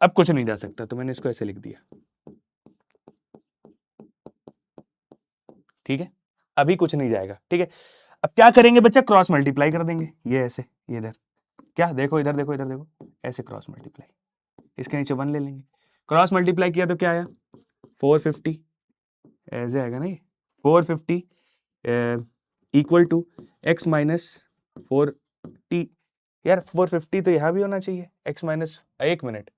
अब कुछ नहीं जा सकता तो मैंने इसको ऐसे लिख दिया। ठीक है, अभी कुछ नहीं जाएगा। ठीक है, अब क्या करेंगे बच्चा, क्रॉस मल्टीप्लाई कर देंगे, ये ऐसे, ये इधर, क्या देखो इधर देखो, इधर देखो, ऐसे क्रॉस मल्टीप्लाई, इसके नीचे 1 ले लेंगे, क्रॉस मल्टीप्लाई किया तो क्या आया 450, ऐसे आएगा ना ये 450 इक्वल टू एक्स माइनस 450। यार 450 तो यहां भी होना चाहिए, एक्स माइनस, एक मिनट,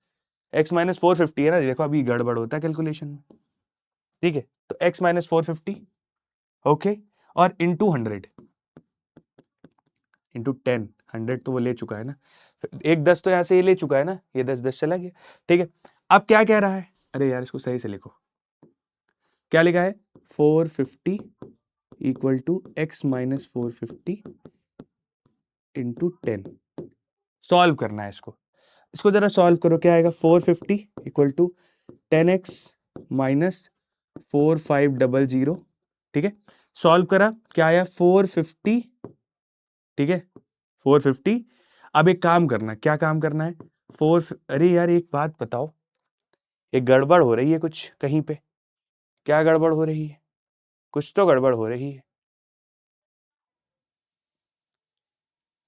एक्स माइनस 450 है ना, देखो अभी गड़बड़ होता है कैलकुलेशन में। ठीक है, तो एक्स माइनस 450, ओके, और इंटू 100, इंटू 10, 100 तो वो ले चुका है ना, एक 10 तो यहां से ये ले चुका है ना, ये 10 चला गया। ठीक है, अब क्या कह रहा है, अरे यार इसको सही से लिखो, क्या लिखा है 450 equal to x minus 450 into 10। सॉल्व करना है इसको, इसको जरा सॉल्व करो, क्या आएगा 450 इक्वल टू 10x माइनस 4500। ठीक है, सॉल्व करा, क्या आया 450। ठीक है, 450। अब एक काम करना, क्या काम करना है, अरे यार एक बात बताओ, एक गड़बड़ हो रही है कुछ कहीं पे, क्या गड़बड़ हो रही है, कुछ तो गड़बड़ हो रही है।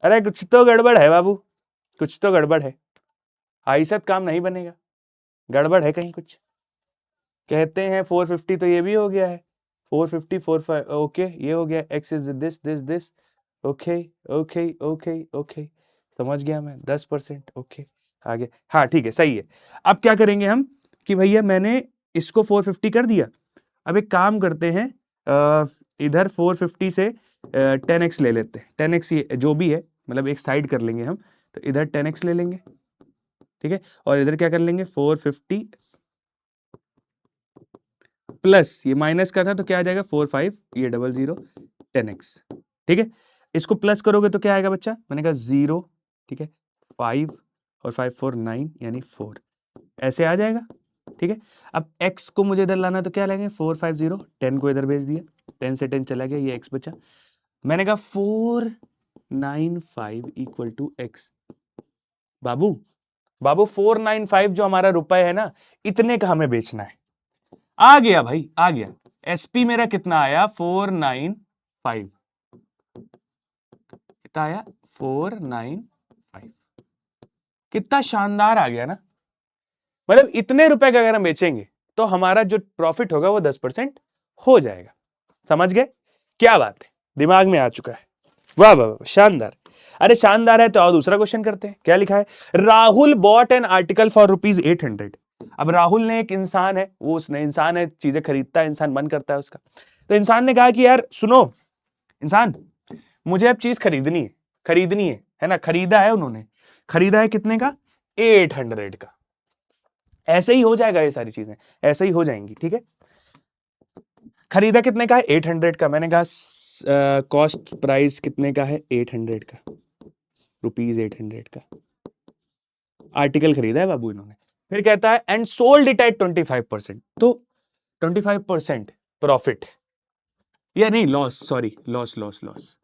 अरे कुछ तो गड़बड़ है बाबू, कुछ तो गड़बड़ है, ऐसा काम नहीं बनेगा, गड़बड़ है कहीं कुछ। कहते हैं 450 तो ये भी हो गया है, 450 45, ओके ये हो गया, x is this this this, okay okay okay okay, समझ गया मैं 10%, ओके आगे, हाँ ठीक है सही है। अब क्या करेंगे हम कि भैया मैंने इसको 450 कर दिया, अब एक काम करते हैं, इधर 450 से 10x ले लेते हैं, 10x ये जो भी है, मतलब एक साइड कर लेंगे हम, तो इधर 10x ले लेंगे। ठीक है, और इधर क्या कर लेंगे 450 प्लस ये माइनस का था तो क्या आ जाएगा 45, ये 00 10x। ठीक है, इसको प्लस करोगे तो क्या आएगा बच्चा, मैंने कहा 0, ठीक है 5 और 5 4 9 यानी 4, ऐसे आ जाएगा। ठीक है, अब x को मुझे इधर लाना तो क्या लेंगे 450, 10 को इधर भेज दिया, 10 से 10 चला गया, ये x बचा। मैंने कहा 495 इक्वल टू एक्स। बाबू बाबू 495 जो हमारा रुपए है ना, इतने का हमें बेचना है। आ गया भाई, आ गया। एसपी मेरा कितना आया? 495। कितना आया? 495। कितना शानदार आ गया ना। मतलब इतने रुपए का अगर हम बेचेंगे तो हमारा जो प्रॉफिट होगा वो 10% हो जाएगा। समझ गए? क्या बात है, दिमाग में आ चुका है। वाह वाह वाह, शानदार। अरे शानदार है तो और दूसरा क्वेश्चन करते हैं। क्या लिखा है? Rahul bot an article for ₹800। अब राहुल ने, एक इंसान है, वो उसने, इंसान है, चीजें खरीदता है इंसान, मन करता है उसका। तो इंसान ने कहा कि यार सुनो इंसान, मुझे अब चीज खरीदनी है ना। खरीदा है उन्होंने, खरीदा है कितने का? 800 का। ऐसे ही हो जाएगा, ये सारी चीजें ऐसे ही हो जाएंगी, ठीक है। खरीदा कितने का है? 800 का। मैंने कहा कॉस्ट प्राइस कितने का है? 800 का, ₹800 का आर्टिकल खरीदा है बाबू इन्होंने। फिर कहता है एंड सोल्ड इट एट 25%। तो 25% प्रॉफिट, या नहीं loss, sorry loss loss loss,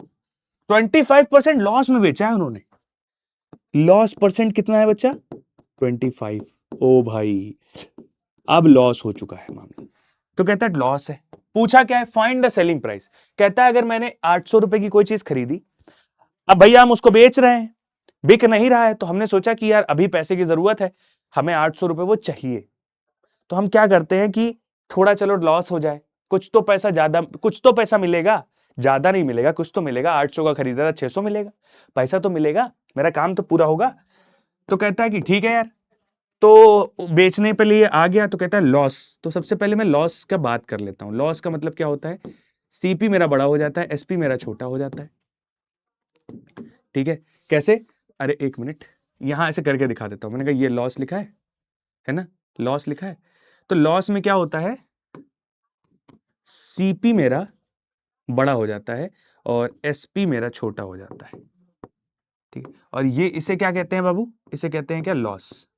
25% loss में बेचा है उन्होंने। लॉस परसेंट कितना है बच्चा? 25। ओ भाई, अब लॉस हो चुका है मामला। तो कहता है लॉस है। पूछा क्या है? Find the selling price. कहता है अगर मैंने 800 रुपए की कोई चीज खरीदी, अब भैया हम उसको बेच रहे हैं, बिक नहीं रहा है, तो हमने सोचा कि यार अभी पैसे की जरूरत है, हमें 800 रुपए वो चाहिए। तो हम क्या करते हैं कि थोड़ा चलो लॉस हो जाए, कुछ तो पैसा ज्यादा, कुछ तो पैसा मिलेगा, ज्यादा नहीं मिलेगा, कुछ तो मिलेगा। 800 का खरीदा था, 600 मिलेगा, पैसा तो मिलेगा, मेरा काम तो पूरा होगा। तो कहता है कि ठीक है यार। तो बेचने पे लिए आ गया, तो कहता है लॉस। तो सबसे पहले मैं लॉस का बात कर लेता हूं। लॉस का मतलब क्या होता है? सीपी मेरा बड़ा हो जाता है, एसपी मेरा छोटा हो जाता है, ठीक है। कैसे? अरे एक मिनट, यहां ऐसे करके दिखा देता हूं। मैंने कहा ये लॉस लिखा है ना, लॉस लिखा है। तो लॉस में क्या होता है? सीपी मेरा बड़ा हो जाता है और एसपी मेरा छोटा हो जाता है, ठीक है। और ये, इसे क्या कहते हैं बाबू? इसे कहते हैं क्या? लॉस।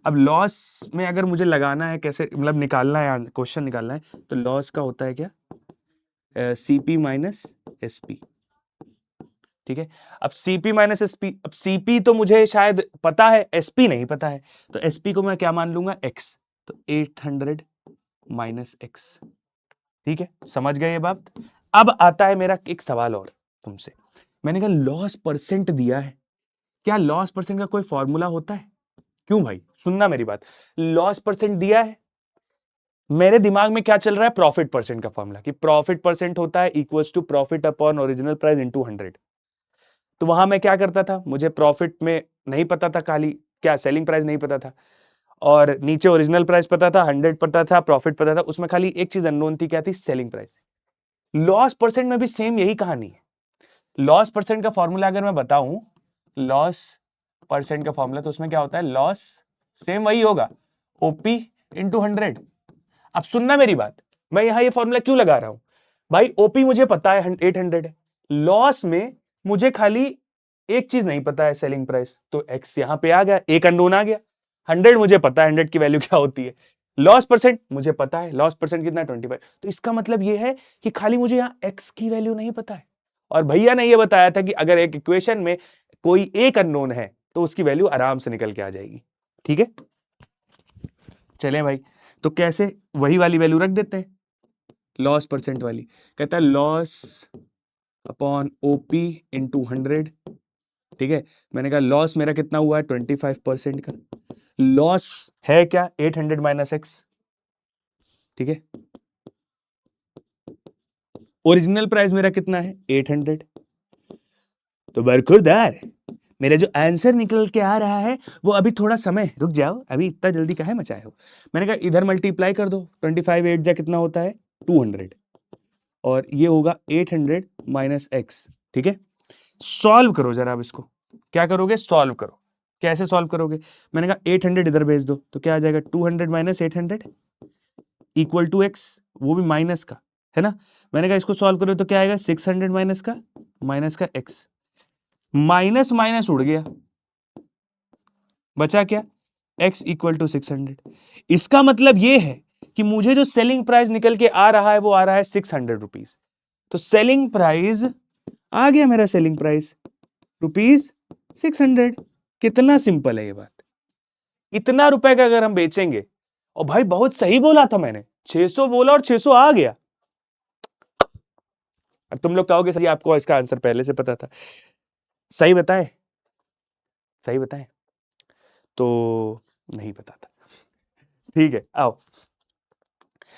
अब लॉस में अगर मुझे लगाना है, कैसे मतलब निकालना है, क्वेश्चन निकालना है, तो लॉस का होता है क्या? सीपी माइनस एसपी, ठीक है। अब सीपी माइनस एसपी, अब सीपी तो मुझे शायद पता है, एसपी नहीं पता है, तो एसपी को मैं क्या मान लूंगा? एक्स। तो 800 माइनस एक्स, ठीक है। समझ गए ये बात? अब आता है मेरा एक सवाल और तुमसे। मैंने कहा लॉस परसेंट दिया है, क्या लॉस परसेंट का कोई फॉर्मूला होता है? क्यों भाई, सुनना मेरी बात। लॉस परसेंट दिया है, मेरे दिमाग में क्या चल रहा है? प्रॉफिट परसेंट का फॉर्मूला, कि प्रॉफिट परसेंट होता है equals to profit upon original price into 100। तो वहां मैं क्या करता था? मुझे प्रॉफिट में नहीं पता था, खाली क्या सेलिंग प्राइस नहीं पता था, और नीचे ओरिजिनल प्राइस पता था, 100 पता था, प्रॉफिट पता था, उसमें खाली एक चीज अननोन थी, क्या थी? Selling price. लॉस परसेंट में भी सेम यही कहानी है। लॉस परसेंट का फॉर्मूला अगर मैं बताऊं, लॉस परसेंट का फॉर्मूला, तो उसमें क्या होता है? लॉस सेम वही होगा, ओपी इंटू 100। अब सुनना मेरी बात, मैं यहां ये फॉर्मूला क्यों लगा रहा हूं भाई? ओपी मुझे पता है 800 है, लॉस में मुझे खाली एक चीज नहीं पता है, सेलिंग प्राइस। तो एक्स यहां पे आ गया, एक अननोन आ गया। 100 मुझे पता है 100 की वैल्यू क्या होती है। लॉस परसेंट मुझे पता है, लॉस परसेंट कितना है? 25। तो इसका मतलब यह है कि खाली मुझे यहां एक्स की वैल्यू नहीं पता है। और भैया ने यह बताया था कि अगर एक इक्वेशन में कोई एक अननोन है तो उसकी वैल्यू आराम से निकल के आ जाएगी, ठीक है। चलें भाई, तो कैसे? वही वाली वैल्यू रख देते हैं, लॉस परसेंट वाली। कहता है लॉस अपॉन ओपी इंटू 100, ठीक है। मैंने कहा लॉस मेरा कितना हुआ है? 25% का। लॉस है क्या? 800 माइनस एक्स, ठीक है। ओरिजिनल प्राइस मेरा कितना है? 800। तो बरखुरदार, मेरा जो आंसर निकल के आ रहा है वो, अभी थोड़ा समय रुक जाओ, अभी इतना जल्दी काहे मचाए हो। मैंने कहा इधर मल्टीप्लाई कर दो, 25 8 जा कितना होता है? 200, और ये होगा 800 माइनस एक्स, ठीक है। सॉल्व करो जरा अब इसको। क्या करोगे? सॉल्व करो। कैसे सॉल्व करोगे? मैंने कहा 800 इधर भेज दो, तो क्या आ जाएगा? 200 माइनस 800 इक्वल टू एक्स, वो भी माइनस का, है ना। मैंने कहा इसको सॉल्व करो तो क्या आएगा? 600 माइनस का एक्स, माइनस माइनस उड़ गया, बचा क्या? x equal to 600। इसका मतलब यह है कि मुझे जो सेलिंग प्राइस निकल के आ रहा है वो आ रहा है 600 रुपीज। तो सेलिंग प्राइस आ गया मेरा सेलिंग प्राइस ₹600। कितना सिंपल है ये बात। इतना रुपए का अगर हम बेचेंगे, और भाई बहुत सही बोला था मैंने, 600 बोला और 600 आ गया। अब तुम लोग कहोगे सर आपको इसका आंसर पहले से पता था। सही बताए, सही बताए तो नहीं पता था। ठीक है, आओ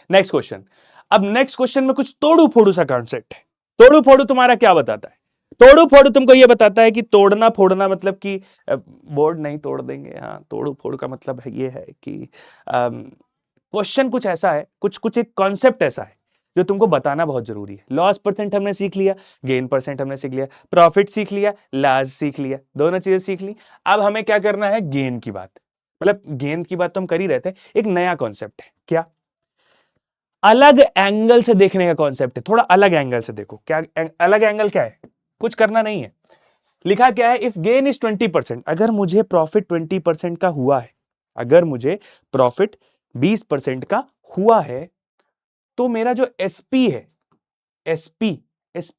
नेक्स्ट क्वेश्चन। अब नेक्स्ट क्वेश्चन में कुछ तोड़ू फोड़ू सा कॉन्सेप्ट है। तोड़ू फोड़ू तुम्हारा क्या बताता है? तोड़ू फोड़ू तुमको यह बताता है कि तोड़ना फोड़ना मतलब कि बोर्ड नहीं तोड़ देंगे। हाँ, तोड़ू फोड़ू का मतलब है ये है कि क्वेश्चन कुछ ऐसा है, कुछ एक कॉन्सेप्ट ऐसा है जो तुमको बताना बहुत जरूरी है। लॉस परसेंट हमने सीख लिया, गेन परसेंट हमने सीख लिया, प्रॉफिट सीख लिया, लॉस सीख लिया, दोनों चीजें सीख ली। अब हमें क्या करना है? गेन की बात। मतलब गेन की बात तो हम कर ही रहते हैं, एक नया कॉन्सेप्ट है। क्या? अलग एंगल से देखने का कॉन्सेप्ट है। थोड़ा अलग एंगल से देखो। क्या अलग एंगल क्या है? कुछ करना नहीं है। लिखा क्या है? इफ गेन इज 20%, अगर मुझे प्रॉफिट 20% का हुआ है, अगर मुझे प्रॉफिट 20% का हुआ है, तो मेरा जो एसपी है, एसपी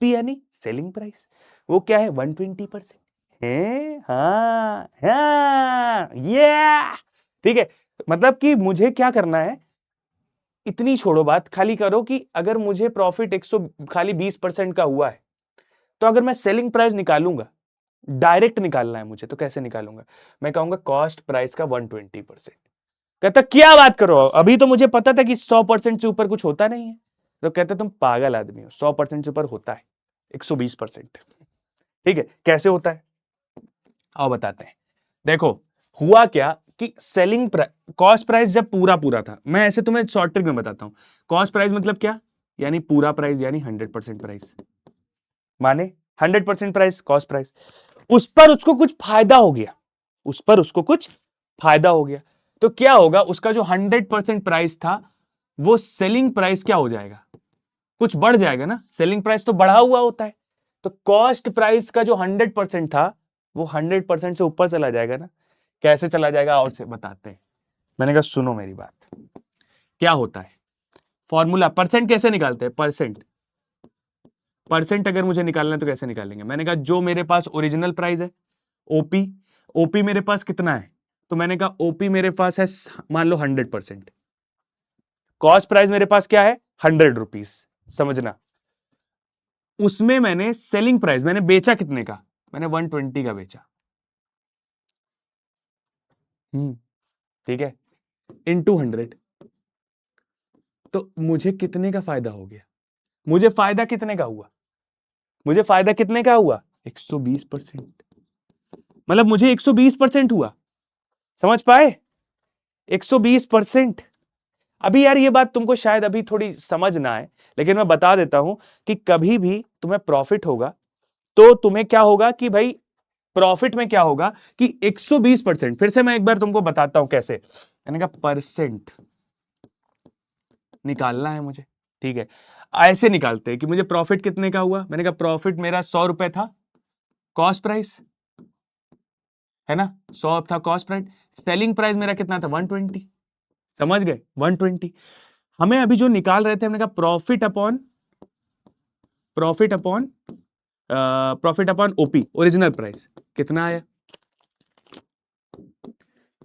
यानी सेलिंग प्राइस, वो क्या है? 120% है। हाँ हाँ, ये ठीक है। मतलब कि मुझे क्या करना है? इतनी छोड़ो बात, खाली करो कि अगर मुझे प्रॉफिट 100 खाली 20% का हुआ है, तो अगर मैं सेलिंग प्राइस निकालूंगा, डायरेक्ट निकालना है मुझे, तो कैसे निकालूंगा? मैं कहूंगा कॉस्ट प्राइस का 120%। कहता क्या बात करो, अभी तो मुझे पता था कि 100% से ऊपर कुछ होता नहीं है। तो कहता तुम पागल आदमी हो, 100% से ऊपर होता है 120%। ठीक है, कैसे होता है आओ बताते हैं। देखो हुआ क्या कि सेलिंग कॉस्ट प्राइस जब पूरा पूरा था, मैं ऐसे तुम्हें शॉर्ट ट्रिक में बताता हूं। कॉस्ट प्राइस मतलब क्या? यानी पूरा प्राइस, यानी 100% प्राइस, माने 100% प्राइस कॉस्ट प्राइस। उस पर उसको कुछ फायदा हो गया, उस पर उसको कुछ फायदा हो गया, तो क्या होगा? उसका जो 100% प्राइस था, वो सेलिंग प्राइस क्या हो जाएगा? कुछ बढ़ जाएगा ना। सेलिंग प्राइस तो बढ़ा हुआ होता है, तो कॉस्ट प्राइस का जो 100% था, वो 100% से ऊपर चला जाएगा ना। कैसे चला जाएगा और से बताते हैं। मैंने कहा सुनो मेरी बात। क्या होता है फॉर्मूला? परसेंट कैसे निकालते हैं? परसेंट अगर मुझे निकालना है तो कैसे निकालेंगे? मैंने कहा जो मेरे पास ओरिजिनल प्राइस है, ओपी, ओपी मेरे पास कितना है? तो मैंने कहा ओपी मेरे पास है मान लो 100%। कॉस्ट प्राइस मेरे पास क्या है? 100 रुपीज। समझना, उसमें मैंने सेलिंग प्राइस मैंने बेचा कितने का? मैंने 120 का बेचा। ठीक है, इनटू 100, तो मुझे कितने का फायदा हो गया? मुझे फायदा कितने का हुआ? मुझे फायदा कितने का हुआ? 120%। मतलब मुझे 120% हुआ। समझ पाए? 120%। अभी यार ये बात तुमको शायद अभी थोड़ी समझ ना आए, लेकिन मैं बता देता हूं कि कभी भी तुम्हें प्रॉफिट होगा, तो तुम्हें क्या होगा कि भाई प्रॉफिट में क्या होगा कि 120%। फिर से मैं एक बार तुमको बताता हूं कैसे। मैंने कहा परसेंट निकालना है मुझे, ठीक है। ऐसे निकालते हैं कि मुझे प्रॉफिट कितने का हुआ। मैंने कहा प्रॉफिट मेरा 100 रुपए था, कॉस्ट प्राइस है ना, 100 था कॉस्ट प्राइस। सेलिंग प्राइस मेरा कितना था? 120। समझ गए? 120। हमें अभी जो निकाल रहे थे, हमने कहा profit upon OP, original price, कितना आया?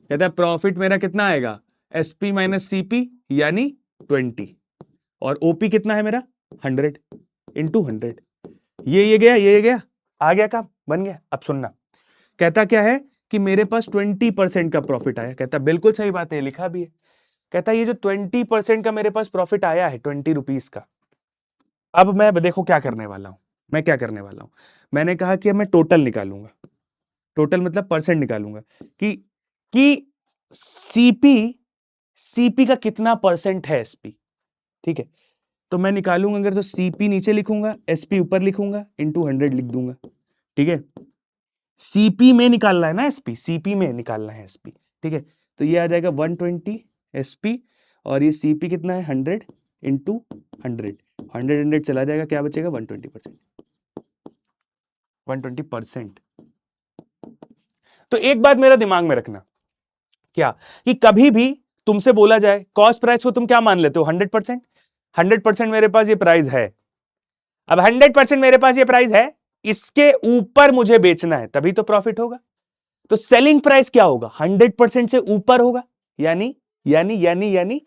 कहता है प्रॉफिट मेरा कितना आएगा? एसपी माइनस सीपी यानी 20, और ओपी कितना है मेरा? 100 इंटू 100। ये गया, ये गया, आ गया, काम बन गया। अब सुनना, कहता क्या है कि मेरे पास 20% का प्रॉफिट आया। कहता बिल्कुल सही बात है, लिखा भी है। कहता ये जो 20% का मेरे पास प्रॉफिट आया है 20 रुपीज का, अब मैं देखो क्या करने वाला हूं। मैं क्या करने वाला हूं? मैंने कहा कि अब मैं टोटल निकालूंगा। टोटल मतलब परसेंट निकालूंगा कि सीपी का कितना परसेंट है एसपी। ठीक है, तो मैं निकालूंगा अगर, तो सीपी नीचे लिखूंगा, एसपी ऊपर लिखूंगा, इंटू 100 लिख दूंगा। ठीक है, सीपी में निकालना है ना एसपी, सीपी में निकालना है एसपी। ठीक है, तो ये आ जाएगा 120 एसपी, और ये सीपी कितना है? 100 इंटू 100। 100 चला जाएगा, क्या बचेगा? 120%। 120%। तो एक बात मेरा दिमाग में रखना, क्या कि कभी भी तुमसे बोला जाए कॉस्ट प्राइस को तुम क्या मान लेते हो? 100%। 100% मेरे पास ये प्राइस है। अब 100% मेरे पास ये प्राइस है, इसके ऊपर मुझे बेचना है तभी तो प्रॉफिट होगा। तो सेलिंग प्राइस क्या होगा? 100% से ऊपर होगा। यानी यानी यानी यानी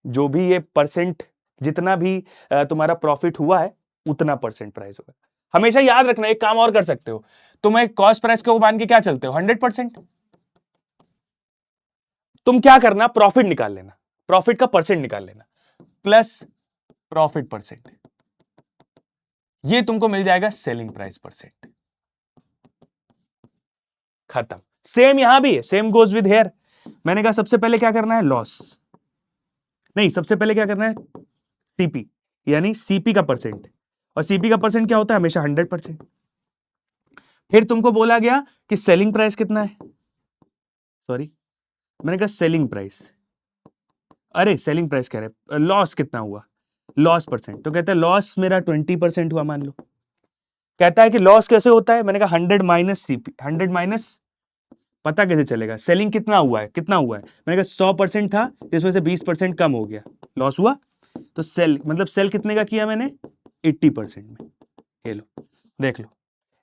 जो भी ये परसेंट, जितना भी तुम्हारा प्रॉफिट हुआ है उतना परसेंट प्राइस होगा। हमेशा याद रखना, एक काम और कर सकते हो, तुम्हें कॉस्ट प्राइस को मान के क्या चलते हो? 100%। तुम क्या करना, प्रॉफिट निकाल लेना, प्रॉफिट का परसेंट निकाल लेना, प्लस प्रॉफिट परसेंट, ये तुमको मिल जाएगा सेलिंग प्राइस परसेंट। खत्म। सेम यहां भी है, सेम गोज विद हेयर। मैंने कहा सबसे पहले क्या करना है? लॉस नहीं, सबसे पहले क्या करना है? सीपी, यानी सीपी का परसेंट। और सीपी का परसेंट क्या होता है? हमेशा 100%। फिर तुमको बोला गया कि सेलिंग प्राइस कितना है, सॉरी मैंने कहा सेलिंग प्राइस, अरे सेलिंग प्राइस कह रहे, लॉस कितना हुआ, लॉस परसेंट। तो कहता है लॉस मेरा 20% हुआ मान लो। कहता है कि लॉस कैसे होता है? मैंने कहा 100 माइनस सीपी, 100 माइनस, पता कैसे चलेगा सेलिंग कितना हुआ है, कितना हुआ है? मैंने कहा 100% था, जिसमें से 20% कम हो गया, लॉस हुआ। तो सेल मतलब सेल कितने का किया मैंने? 80% में। ये लो देख लो,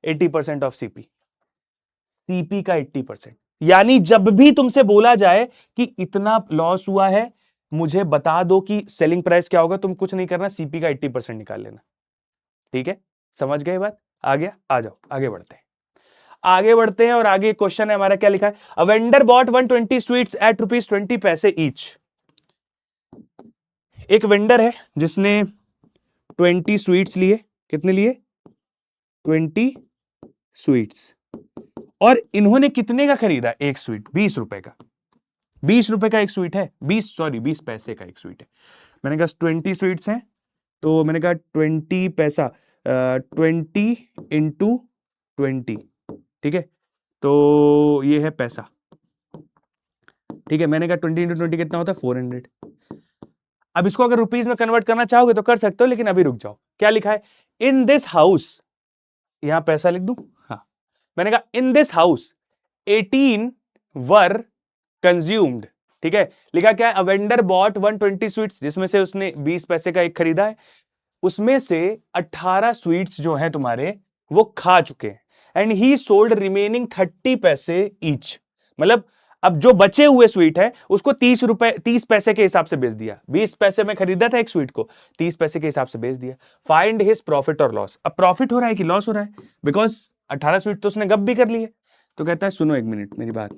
80% ऑफ सीपी, सीपी का 80%। यानी जब भी तुमसे बोला जाए कि इतना लॉस हुआ है, मुझे बता दो कि सेलिंग प्राइस क्या होगा, तुम कुछ नहीं करना, सीपी का 80% निकाल लेना। ठीक है, समझ गए बात? आ गया? आ जाओ आगे बढ़ते हैं, आगे बढ़ते हैं। और आगे क्वेश्चन है हमारा, क्या लिखा है? A vendor bought 120 sweets at ₹20 पैसे ईच। एक वेंडर है जिसने 20 स्वीट्स लिए। कितने लिए? 20 स्वीट्स। और इन्होंने कितने का खरीदा? एक स्वीट, 20 रुपए का। 20 रुपए का एक स्वीट है, 20 पैसे का एक स्वीट है। मैंने कहा 20 स्वीट्स हैं, तो मैंने कहा 20 पैसा, 20 इंटू 20, ठीक है, तो ये है पैसा। ठीक है, मैंने कहा 20 इंटू 20 कितना होता है? 400। अब इसको अगर रुपीज में कन्वर्ट करना चाहोगे तो कर सकते हो, लेकिन अभी रुक जाओ। क्या लिखा है? इन दिस हाउस, यहां पैसा लिख दूं? हाँ, मैंने कहा in this house 18 were consumed. ठीक है, लिखा क्या है? अ वेंडर बॉट 120 स्वीट्स, जिसमें से उसने 20 पैसे का एक खरीदा है, उसमें से 18 स्वीट्स जो है तुम्हारे वो खा चुके हैं। एंड ही सोल्ड रिमेनिंग 30 पैसे ईच। मतलब अब जो बचे हुए स्वीट है उसको 30 पैसे के हिसाब से बेच दिया। 20 पैसे में खरीदा था एक स्वीट को, 30 पैसे के हिसाब से बेच दिया। फाइंड हिज प्रॉफिट और लॉस। अब प्रॉफिट हो रहा है कि लॉस हो रहा है? बिकॉज 18 स्वीट तो उसने गप भी कर लिए। तो कहता है सुनो एक मिनट मेरी बात,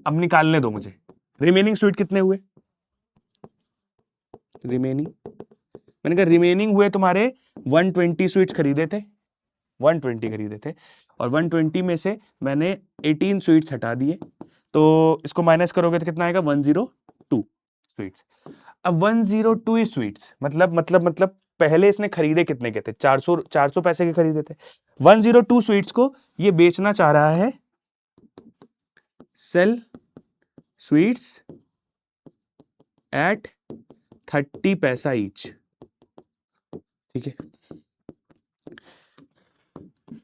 अब निकालने दो मुझे। रिमेनिंग स्वीट कितने हुए? रिमेनिंग, मैंने कहा रिमेनिंग हुए तुम्हारे 120 स्वीट्स खरीदे थे, 120 खरीदे थे, और 120 में से मैंने 18 स्वीट्स हटा दिए, तो इसको माइनस करोगे तो कितना आएगा? 102 स्वीट्स। अब 102 स्वीट्स मतलब पहले इसने खरीदे कितने के थे? 400 पैसे के खरीदे थे। 102 स्वीट्स को ये बेचना चाह रहा है, सेल स्वीट्स एट 30 पैसा ईच। ठीक है,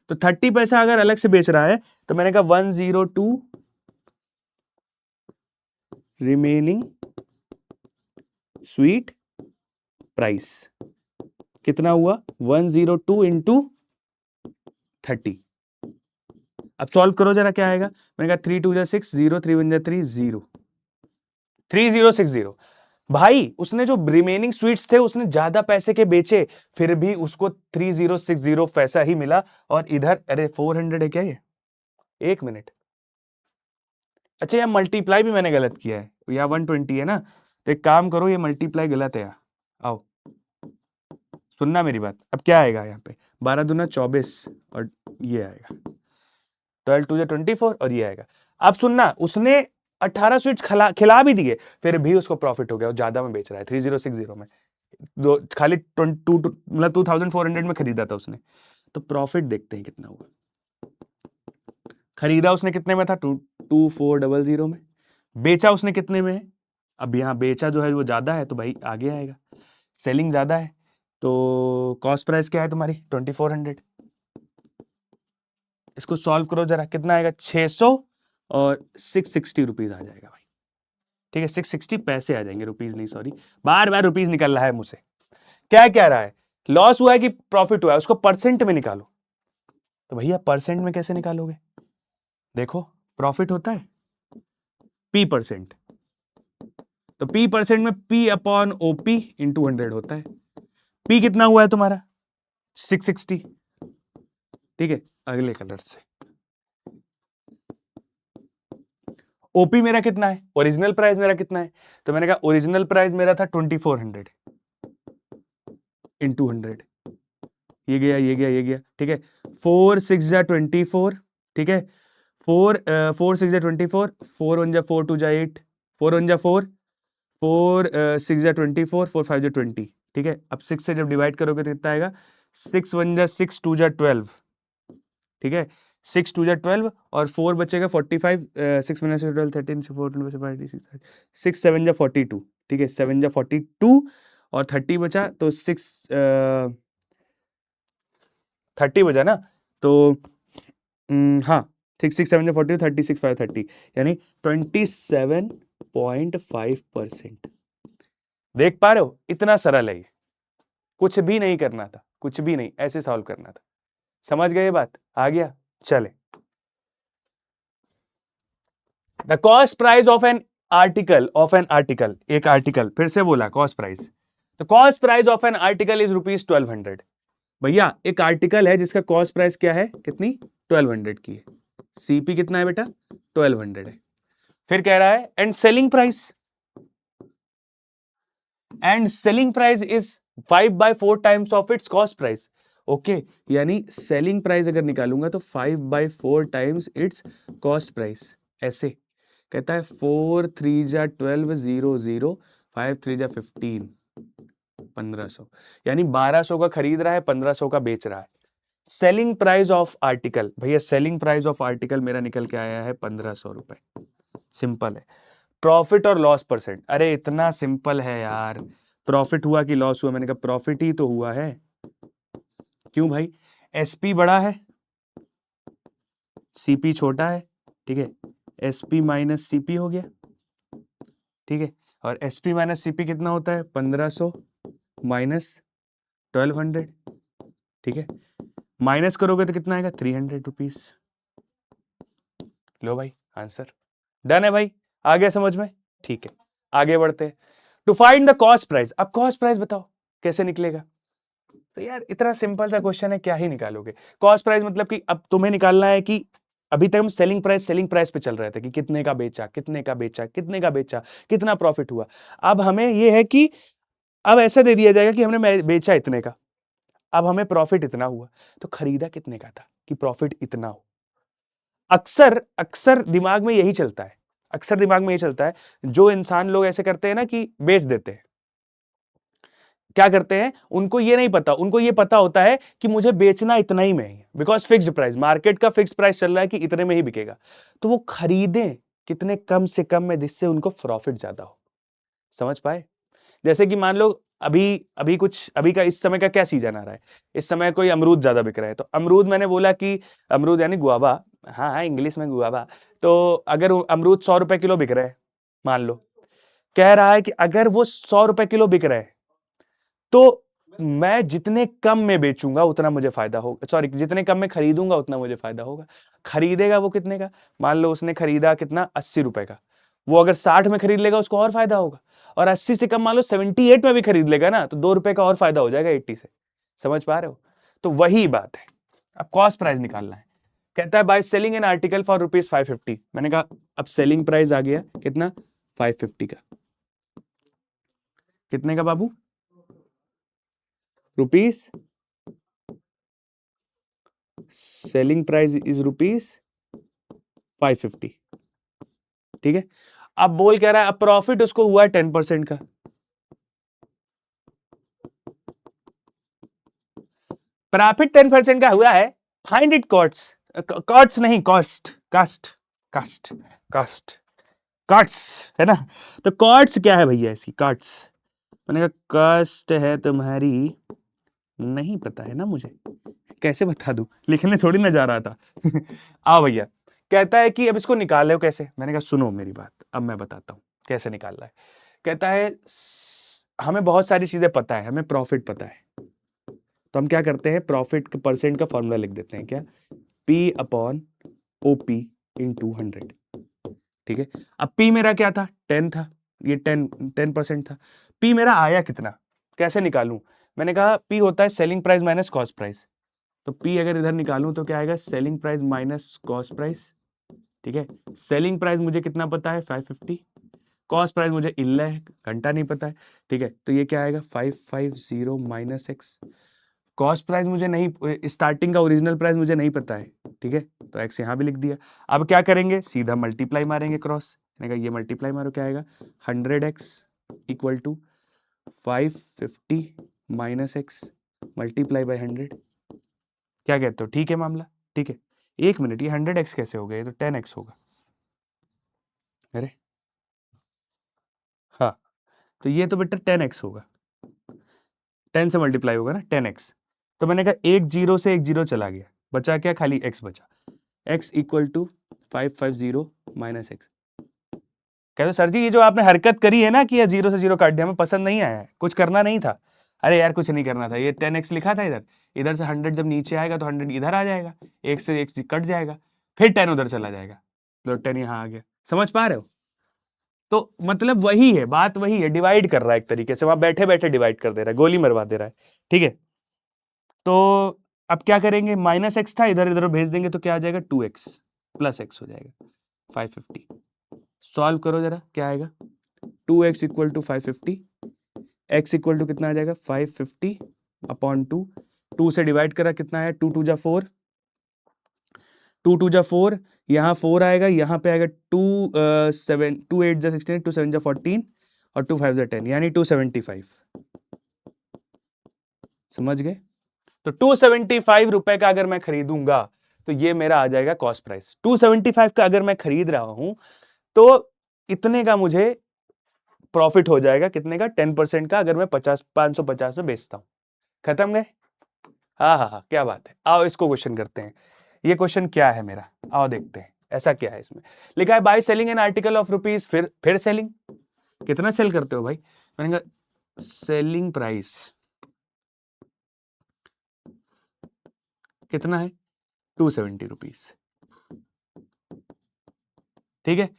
तो 30 पैसा अगर अलग से बेच रहा है तो मैंने कहा 102 रिमेनिंग स्वीट प्राइस कितना हुआ? 102 इंटू 30। अब सॉल्व करो जरा, क्या आएगा? मैंने कहा 3 2 जा 6, 0 3 1 जा 3, 0 3060। भाई उसने जो रिमेनिंग स्वीट्स थे उसने ज्यादा पैसे के बेचे, फिर भी उसको 3060 पैसा ही मिला। और इधर अरे 400 है क्या ये? एक मिनट, अच्छा यार मल्टीप्लाई भी मैंने गलत किया है, यहाँ 120 है ना, तो एक काम करो, ये मल्टीप्लाई गलत है यहाँ। आओ सुनना मेरी बात, अब क्या आएगा यहाँ पे? 12 दूना 24, और ये आएगा 12 2 24, और ये आएगा। अब सुनना, उसने 18 स्वीट्स खिला भी दिए, फिर भी उसको प्रॉफिट हो गया, वो ज्यादा में बेच रहा है 3060 में। दो खाली 2400 में खरीदा था उसने। तो प्रॉफिट देखते हैं कितना हुआ। खरीदा उसने कितने में था? 2400 में। बेचा उसने कितने में है? अब यहां बेचा जो है वो ज्यादा है तो भाई आगे आएगा, सेलिंग ज्यादा है, तो कॉस्ट प्राइस क्या है तुम्हारी? 2400। इसको सॉल्व करो जरा, कितना आएगा? 600 और 660 रुपीज आ जाएगा भाई। ठीक है, 660 पैसे आ जाएंगे, रुपीज नहीं, सॉरी, बार बार रुपीज निकल रहा है मुझसे। क्या कह रहा है? लॉस हुआ है कि प्रॉफिट हुआ है, उसको परसेंट में निकालो। तो भैया परसेंट में कैसे निकालोगे? देखो प्रॉफिट होता है P परसेंट, तो P परसेंट में P अपॉन OP इंटू 100 होता है। P कितना हुआ है तुम्हारा? 660। ठीक है, अगले कलर से OP मेरा कितना है? ओरिजिनल प्राइस मेरा कितना है? तो मैंने कहा ओरिजिनल प्राइस मेरा था 2400 इंटू 100, ये गया ये गया ये गया। ठीक है, 4 6 जा 24, ठीक है, 4 6 जा 24, 4 1 जा 4 2 जा 8, 4 1 जा 4, 4 6 जा 24, 4 5 जा 20। ठीक है, अब 6 से जब डिवाइड करोगे तो कितना आएगा? 6 1 जा 6 2 जा 12। ठीक है, 6 2 जा 12 और 4 बचेगा 45, 6 1 12 13 14 6 7 जा 42। ठीक है, 7 जा 42 और 30 बचा तो 6 30 बचा ना, तो हाँ ठीक, 6 7 जा 40, 36 5 30, यानी 27.5%। देख पा रहे हो, इतना सरल है ये, कुछ भी नहीं करना था, कुछ भी नहीं, ऐसे सॉल्व करना था। समझ गए बात? आ गया? चले, the cost price of an article, एक आर्टिकल, फिर से बोला cost price, the cost price of an article is rupees 1200। भैया एक आर्टिकल है जिसका कॉस्ट प्राइस क्या है, कितनी? 1200 की है। सीपी कितना है बेटा? 1200 है। फिर कह रहा है and selling price is 5/4 times of its cost price. Okay, यानी सेलिंग प्राइस अगर निकालूंगा तो 5/4 टाइम्स इट्स कॉस्ट प्राइस। ऐसे कहता है 4 3 जा 12 0 0, 5 3 जा 15, 1500, यानी 1200 का खरीद रहा है, 1500 का बेच रहा है। सेलिंग प्राइस ऑफ आर्टिकल, भैया सेलिंग प्राइस ऑफ आर्टिकल मेरा निकल के आया है 1500 रुपए। सिंपल है। प्रॉफिट और लॉस परसेंट, अरे इतना सिंपल है यार, प्रॉफिट हुआ कि लॉस हुआ? मैंने कहा प्रॉफिट ही तो हुआ है। क्यों भाई? एसपी बड़ा है, सीपी छोटा है। ठीक है, एसपी माइनस सीपी हो गया। ठीक है, और एसपी माइनस सीपी कितना होता है? 1500 माइनस 1200। ठीक है, माइनस करोगे तो कितना आएगा? 300 रुपीज। लो भाई आंसर डन है भाई, आ गया समझ में? ठीक है, आगे बढ़ते हैं। To find the cost price, अब कॉस्ट प्राइस बताओ कैसे निकलेगा? तो यार इतना सिंपल सा क्वेश्चन है, क्या ही निकालोगे? कॉस्ट प्राइस मतलब कि अब तुम्हें निकालना है कि अभी तक हम सेलिंग प्राइस पे चल रहे थे कि कितने का बेचा, कितने का बेचा, कितने का बेचा, कितना प्रॉफिट हुआ। अब हमें यह है कि अब ऐसा दे दिया जाएगा कि हमने बेचा इतने का, अब हमें प्रॉफिट इतना हुआ, तो खरीदा कितने का था कि प्रॉफिट इतना हो। अक्सर अक्सर दिमाग में यही चलता है, अक्सर दिमाग में यही चलता है। जो इंसान लोग ऐसे करते हैं ना कि बेच देते हैं, क्या करते हैं, उनको ये नहीं पता, उनको ये पता होता है कि मुझे बेचना इतना ही में है, बिकॉज फिक्स्ड प्राइस, मार्केट का फिक्स प्राइस चल रहा है कि इतने में ही बिकेगा, तो वो खरीदें कितने कम से कम में, जिससे उनको प्रॉफिट ज्यादा हो। समझ पाए? जैसे कि मान लो अभी का इस समय का क्या सीजन आ रहा है, इस समय कोई अमरूद ज्यादा बिक रहा है, तो अमरूद मैंने बोला कि अमरूद यानी गुआवा, हाँ इंग्लिश में गुआवा, तो अगर अमरूद 100 रुपए किलो बिक रहे हैं, मान लो, कह रहा है कि अगर वो 100 रुपए किलो बिक रहे हैं तो मैं जितने कम में बेचूंगा उतना मुझे फायदा होगा, सॉरी जितने कम में खरीदूंगा उतना मुझे फायदा होगा। खरीदेगा वो कितने का? मान लो उसने खरीदा कितना, 80 रुपए का, वो अगर 60 में खरीद लेगा उसको और फायदा होगा, और 80 से कम मान लो 78 में भी खरीद लेगा ना, तो 2 रुपए का और फायदा हो जाएगा 80 से। समझ पा रहे हो? तो वही बात है, अब कॉस्ट प्राइस निकालना है। कहता है by selling an article for rupees 550। मैंने कहा अब सेलिंग प्राइस आ गया कितना? 550 का। कितने का बाबू? Rupees, selling price is rupees 550। ठीक है, अब बोल कह रहा है अब प्रॉफिट उसको हुआ है 10% का। प्रॉफिट 10% का हुआ है, फाइंड इट कॉस्ट नहीं, cost, cost, cost, cost, cost है ना? तो कॉस्ट क्या है भैया इसकी? कास्ट, मैंने कहा कास्ट है तुम्हारी, नहीं पता है ना मुझे, कैसे बता दूं, लिखने थोड़ी ना जा रहा था। आओ भैया, कहता है कि अब इसको निकाले हो कैसे? मैंने कहा सुनो मेरी बात, अब मैं बताता हूं कैसे निकालना है। कहता है हमें बहुत सारी चीजें पता है, हमें प्रॉफिट पता है, तो हम क्या करते हैं, प्रॉफिट के परसेंट का फॉर्मूला लिख देते हैं, क्या, P अपॉन OP इंटू 100। ठीक है, अब P मेरा क्या था, 10 था, ये 10% था। P मेरा आया कितना, कैसे निकालूं, मैंने कहा P होता है selling price minus cost price. तो P अगर इधर निकालूं तो क्या आएगा, selling price minus cost price. ठीक है, सेलिंग प्राइस मुझे कितना पता है, 550, कॉस्ट प्राइस मुझे 11 घंटा नहीं पता है। ठीक है, तो ये क्या आएगा, 550 माइनस एक्स। कॉस्ट प्राइस मुझे नहीं, स्टार्टिंग का ओरिजिनल प्राइस मुझे नहीं पता है। ठीक है, तो एक्स यहां भी लिख दिया। अब क्या करेंगे, सीधा मल्टीप्लाई मारेंगे क्रॉस, ये मल्टीप्लाई मारो, क्या आएगा, 100x equal to 550 minus x multiply by 100। क्या कहते हो, ठीक है मामला, ठीक है। एक मिनट, ये 100x कैसे हो गया, ये तो 10x होगा। अरे हाँ, तो ये तो बेटा 10x होगा, 10 से मल्टीप्लाई होगा ना, 10x। तो मैंने कहा एक जीरो से एक जीरो चला गया, बचा क्या, खाली x बचा, x equal to 550 minus x. कहते सर जी ये जो आपने हरकत करी है ना कि ये जीरो से जीरो काट दिया, हमें पसंद नहीं आया है, कुछ करना नहीं था। अरे यार कुछ नहीं करना था, ये 10x लिखा था इधर, इधर से 100 जब नीचे आएगा तो 100 इधर आ जाएगा, एक से एक कट जाएगा, फिर 10 उधर चला जाएगा, तो 10 यहाँ आ गया। समझ पा रहे हो, तो मतलब वही है, बात वही है, डिवाइड कर रहा है एक तरीके से, वहां बैठे बैठे डिवाइड कर दे रहा है, गोली मरवा दे रहा है। ठीक है, तो अब क्या करेंगे, माइनस एक्स था, इधर इधर भेज देंगे तो क्या आ जाएगा, 2x प्लस एक्स हो जाएगा 550। सॉल्व करो जरा, क्या आएगा, 2x equal to 550, x equal to कितना आ जाएगा, 550 अपॉन 2, 2 से डिवाइड करा कितना है, 2 2 जा 4, 2 2 जा 4, यहाँ 4 आएगा, यहाँ पे आएगा 2 7, 2 8 जा 16, 2 7 जा 14 और 2 5 जा 10, यानी 275। समझ गए, तो 275 रुपए का अगर मैं खरीदूंगा तो ये मेरा आ जाएगा कॉस्ट प्राइस। 275 का अगर मैं खरीद रहा हूं तो इतने का मुझे प्रॉफिट हो जाएगा, कितने का, 10% का, अगर मैं 550 में बेचता हूं। खत्म गए, हाँ हाँ हाँ, क्या बात है। आओ इसको क्वेश्चन करते हैं, ये क्वेश्चन क्या है मेरा, आओ देखते हैं ऐसा क्या है इसमें। लिखा है by selling an article of rupees, फिर सेलिंग, कितना सेल करते हो भाई, मैंने कहा सेलिंग प्राइस कितना है, 270 रुपीज। ठीक है,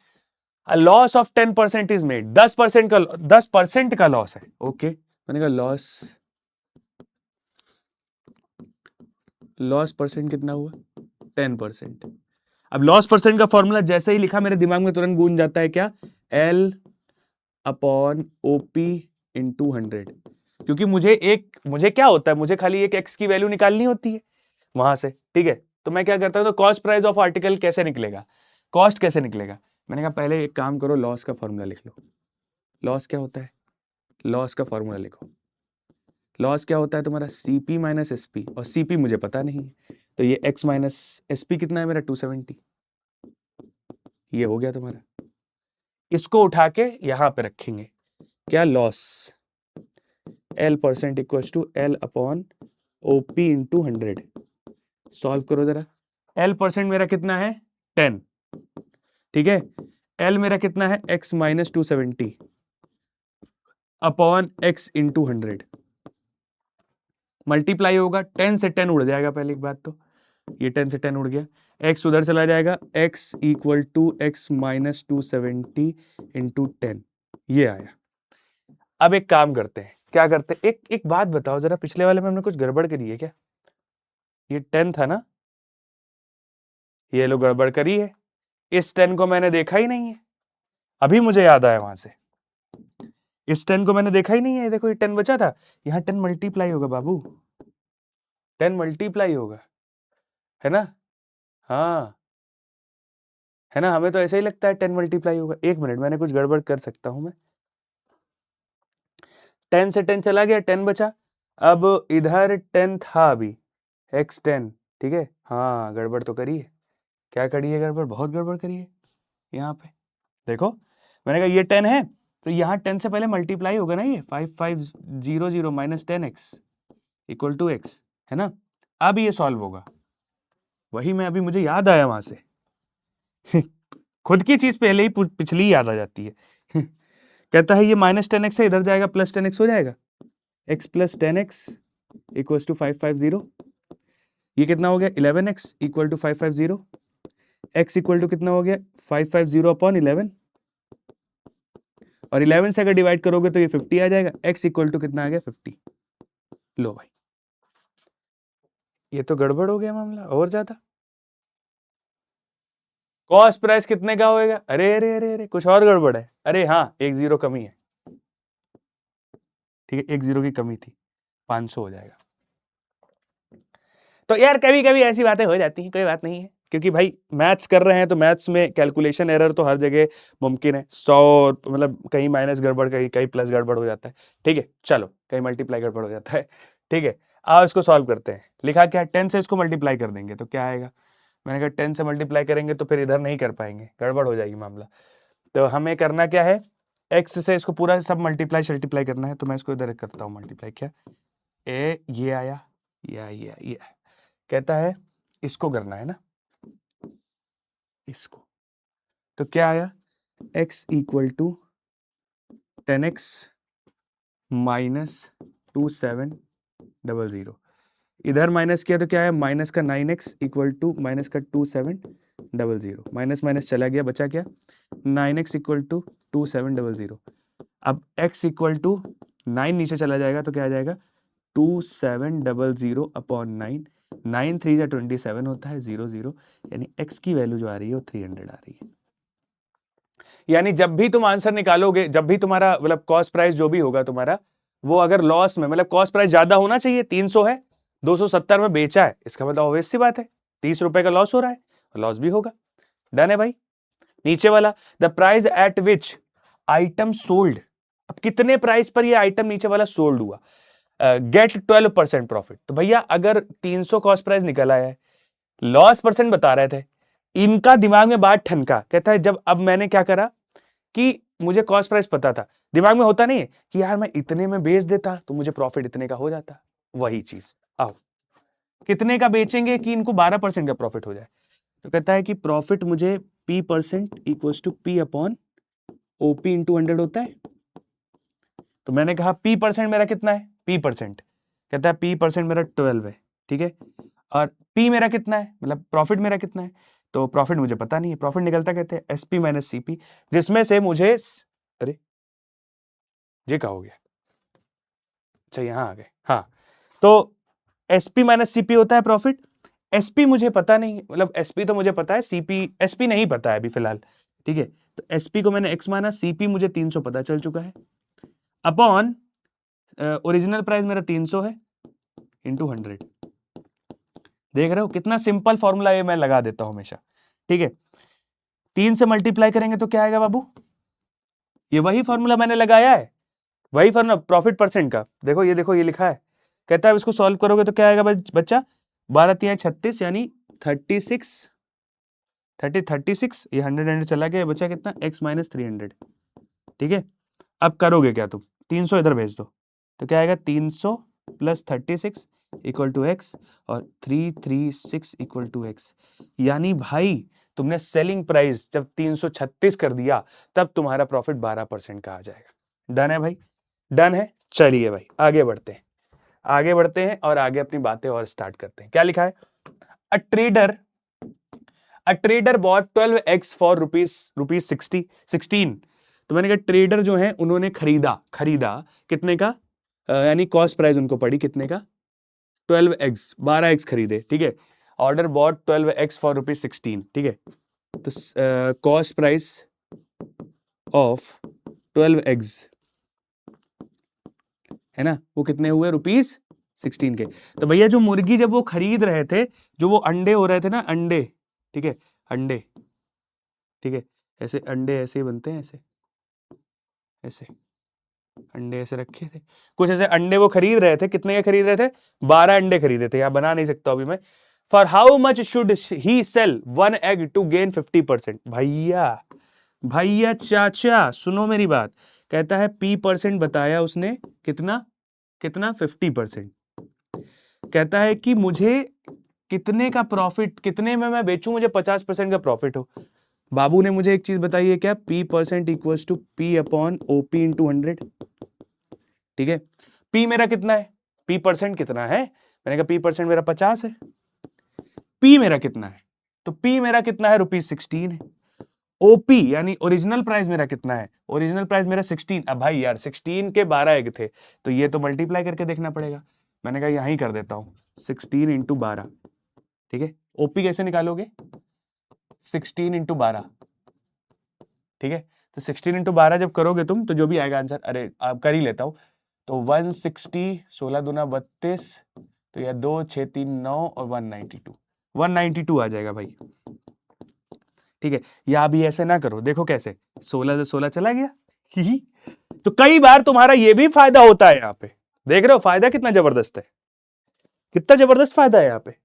लॉस ऑफ 10% इज मेड, 10% का लॉस है। ओके, मैंने कहा लॉस परसेंट कितना हुआ, 10%। अब लॉस परसेंट का फॉर्मूला जैसे ही लिखा मेरे दिमाग में तुरंत गूंज जाता है, क्या, L अपॉन OP इंटू 100। क्योंकि मुझे क्या होता है, मुझे खाली एक x की वैल्यू निकालनी होती है वहां से। ठीक है, तो मैं क्या करता हूं, तो कॉस्ट प्राइस ऑफ आर्टिकल कैसे निकलेगा, कॉस्ट कैसे निकलेगा, मैंने कहा पहले एक काम करो, लॉस का फॉर्मूला लिख लो। लॉस क्या होता है, लॉस का फॉर्मूला लिखो। लॉस क्या होता है तुम्हारा, CP माइनस SP, और CP मुझे पता नहीं है, तो ये x माइनस SP कितना है मेरा, 270। ये हो गया तुम्हारा, इसको उठा के यहां पे रखेंगे, क्या, loss L% equals to L upon OP into 100। Solve करो जरा, L% मेरा कितना है, 10। ठीक है, L मेरा कितना है, x minus 270 upon x into 100, multiply होगा, 10 से 10 उड़ जाएगा, पहली एक बात तो ये 10 से 10 उड़ गया, x उधर चला जाएगा, x equal to x minus 270 into 10, ये आया। अब एक काम करते हैं, क्या करते हैं, एक बात बताओ जरा, पिछले वाले में हमने कुछ गड़बड़ करी है क्या, ये 10 था ना, ये लो गड़बड़ करी है, इस 10 को मैंने देखा ही नहीं है, अभी मुझे याद आया वहां से, इस 10 को मैंने देखा ही नहीं है, देखो ये 10 बचा था, यहाँ 10 मल्टीप्लाई होगा बाबू, 10 मल्टीप्लाई होगा, है ना, हाँ है ना, हमें तो ऐसा ही लगता है 10 मल्टीप्लाई होगा। एक मिनट, मैंने कुछ गड़बड़ कर सकता हूं मैं, 10 से 10 चला गया, 10 बचा, अब इधर 10 था अभी, x10। ठीक है, हाँ गड़बड़ तो करी है, क्या करी है गड़बड़, बहुत गड़बड़ करी है यहाँ पे, देखो मैंने कहा ये 10 है तो यहाँ 10 से पहले मल्टीप्लाई होगा ना, ये 5500 minus 10x equal to x, है ना। अब ये सॉल्व होगा, वही मैं अभी मुझे याद आया वहां से खुद की चीज पहले ही पिछली याद आ जाती है कहता है ये माइनस 10x है, इधर जाएगा प्लस 10x हो जाएगा, x plus 10x equals to 550, ये कितना हो गया 11x equal to 550, x equal to कितना हो गया 550 अपॉन 11, और 11 से अगर डिवाइड करोगे तो ये 50 आ जाएगा, x इक्वल टू कितना आ गया 50। लो भाई, ये तो गड़बड़ हो गया मामला और ज्यादा। कॉस्ट प्राइस कितने का होएगा, अरे अरे अरे अरे कुछ और गड़बड़ है, अरे हाँ एक जीरो कमी है, ठीक है, एक जीरो की कमी थी, 500 हो जाएगा। तो यार कभी कभी ऐसी बातें हो जाती हैं, कोई बात नहीं है, क्योंकि भाई मैथ्स कर रहे हैं तो मैथ्स में कैलकुलेशन एरर तो हर जगह मुमकिन है, 100 मतलब कहीं माइनस गड़बड़, कहीं कहीं प्लस गड़बड़ हो जाता है, ठीक है, चलो कहीं मल्टीप्लाई गड़बड़ हो जाता है, ठीक है। आओ इसको सॉल्व करते हैं। लिखा क्या, 10 से इसको मल्टीप्लाई कर देंगे तो क्या आएगा, मैंने कहा 10 से मल्टीप्लाई करेंगे तो फिर इधर नहीं कर पाएंगे, गड़बड़ हो जाएगी मामला। तो हमें करना क्या है, x से इसको पूरा सब मल्टीप्लाई करना है, तो मैं इसको इधर करता हूँ मल्टीप्लाई, क्या ये आया, ये कहता है इसको करना है ना, इसको, तो क्या आया x equal to 10x minus 2700, इधर माइनस किया तो क्या है माइनस का 9x इक्वल टू माइनस का 2700, माइनस माइनस चला गया, बचा क्या 9x इक्वल टू 2700। अब x इक्वल टू 9 नीचे चला जाएगा तो क्या आ जाएगा 2700 अपॉन 9, 9 3 जा 27 होता है 00, यानी x की वैल्यू जो आ रही है वो 300 आ रही है। यानी जब भी तुम आंसर निकालोगे, जब भी तुम्हारा मतलब कॉस्ट प्राइस जो भी होगा तुम्हारा, वो अगर लॉस में, मतलब कॉस्ट प्राइस ज्यादा होना चाहिए, 300 है 270 में बेचा है, इसका मतलब ऑब्वियस सी बात है 30 रुपए का लॉस हो रहा है, लॉस भी होगा। डन है भाई। नीचे वाला, the price at which item sold, अब कितने प्राइस पर ये आइटम नीचे वाला सोल्ड हुआ, गेट 12% प्रॉफिट। तो भैया अगर 300 कॉस्ट प्राइस निकल आया है, लॉस परसेंट बता रहे थे, इनका दिमाग में बात ठनका, कहता है जब अब मैंने क्या करा कि मुझे कॉस्ट प्राइस पता था, दिमाग में होता नहीं है कि यार मैं इतने में बेच देता तो मुझे प्रॉफिट इतने का हो जाता, वही चीज। आओ कितने का बेचेंगे कि इनको 12% का प्रॉफिट हो जाए, तो कहता है कि प्रॉफिट मुझे P% equals to P upon OP into 100 होता है। तो मैंने कहा P% मेरा कितना है, P%, कहता है P% मेरा 12 है, ठीक है, और P मेरा कितना है, मतलब प्रॉफिट मेरा कितना है, तो प्रॉफिट मुझे पता नहीं है, प्रॉफिट निकलता कहते हैं SP माइनस CP, जिसमें से मुझे अरे ये क्या हो गया, अच्छा यहां आ गए, हाँ, तो SP माइनस CP होता है प्रॉफिट, SP मुझे पता नहीं, मतलब SP तो मुझे पता है, CP SP नहीं पता है अभी फिलहाल, ठीक है, तो SP को मैंने X माना, CP मुझे 300 पता चल चुका है, अपॉन ओरिजिनल प्राइस मेरा 300 है इंटू 100। देख रहे हो कितना सिंपल फॉर्मूला ये मैं लगा देता हूं हमेशा, ठीक है। 3 से मल्टीप्लाई करेंगे तो क्या आएगा बाबू, ये वही फॉर्मूला मैंने लगाया है, वही फॉर्मूला प्रॉफिट परसेंट का, देखो ये लिखा है, कहता है इसको सॉल्व करोगे तो क्या आएगा बच्चा, 12 3 36 यानी 36 36, ये 100 चला गया, बचा कितना x माइनस 300, ठीक है। अब करोगे क्या तुम, 300 इधर भेज दो, तो क्या आएगा 300 प्लस 36 इक्वल टू एक्स, और 336 इक्वल टू एक्स, यानी भाई तुमने सेलिंग प्राइस जब 336 कर दिया तब तुम्हारा प्रॉफिट 12% का आ जाएगा। डन है भाई, डन है। चलिए भाई आगे बढ़ते हैं, आगे बढ़ते हैं और आगे अपनी बातें और स्टार्ट करते हैं। क्या लिखा है, a trader bought 12x for rupees 16। तो मैंने कहा ट्रेडर जो है उन्होंने खरीदा कितने का, यानी कॉस्ट प्राइस उनको पड़ी कितने का 12x, 12x खरीदे, ठीक है, order bot 12x for rupees 16, ठीक है, तो कॉस्ट प्राइस ऑफ 12x है ना, वो कितने हुए रुपीज 16 के। तो भैया जो मुर्गी जब वो खरीद रहे थे, जो वो अंडे हो रहे थे ना, अंडे, ठीक है, अंडे, ठीक है, ऐसे अंडे ऐसे ही बनते हैं, ऐसे अंडे ऐसे रखे थे, कुछ ऐसे अंडे वो खरीद रहे थे, कितने के खरीद रहे थे, 12 अंडे खरीदे थे, यहां बना नहीं सकता अभी मैं। For how much should he sell 1 egg to gain 50%। भैया चाचा सुनो मेरी बात, कहता है P% बताया उसने, कितना 50%, कहता है कि मुझे कितने का प्रॉफिट, कितने में मैं बेचूं मुझे 50% का प्रॉफिट हो। बाबू ने मुझे एक चीज बताई है, क्या P% equal to P upon OP into 100, ठीक है। P मेरा कितना है पी परसेंट कितना है, मैंने कहा पी परसेंट मेरा 50 है, पी मेरा कितना है, तो पी मेरा कितना है ₹16 है। ओपी यानी ओरिजिनल प्राइस मेरा कितना है, ओरिजिनल प्राइस मेरा 16। अब भाई यार 16 के 12 एग थे, तो ये तो मल्टीप्लाई करके देखना पड़ेगा। मैंने कहा यहीं कर देता हूं, 16 इंटू 12, ठीक है। ओपी कैसे निकालोगे, 16 इंटू 12, ठीक है। तो 16 इंटू 12 जब करोगे तुम, तो जो भी आएगा आंसर, अरे आप कर ही लेता हूं, तो 160, 16 दूना 32, तो यह 2 6 3 9 और 192 आ जाएगा भाई, ठीक है। या भी ऐसे ना करो, देखो कैसे 16 से 16 चला गया ही। तो कई बार तुम्हारा ये भी फायदा होता है, यहां पे देख रहे हो फायदा कितना जबरदस्त है, कितना जबरदस्त फायदा है यहाँ पे।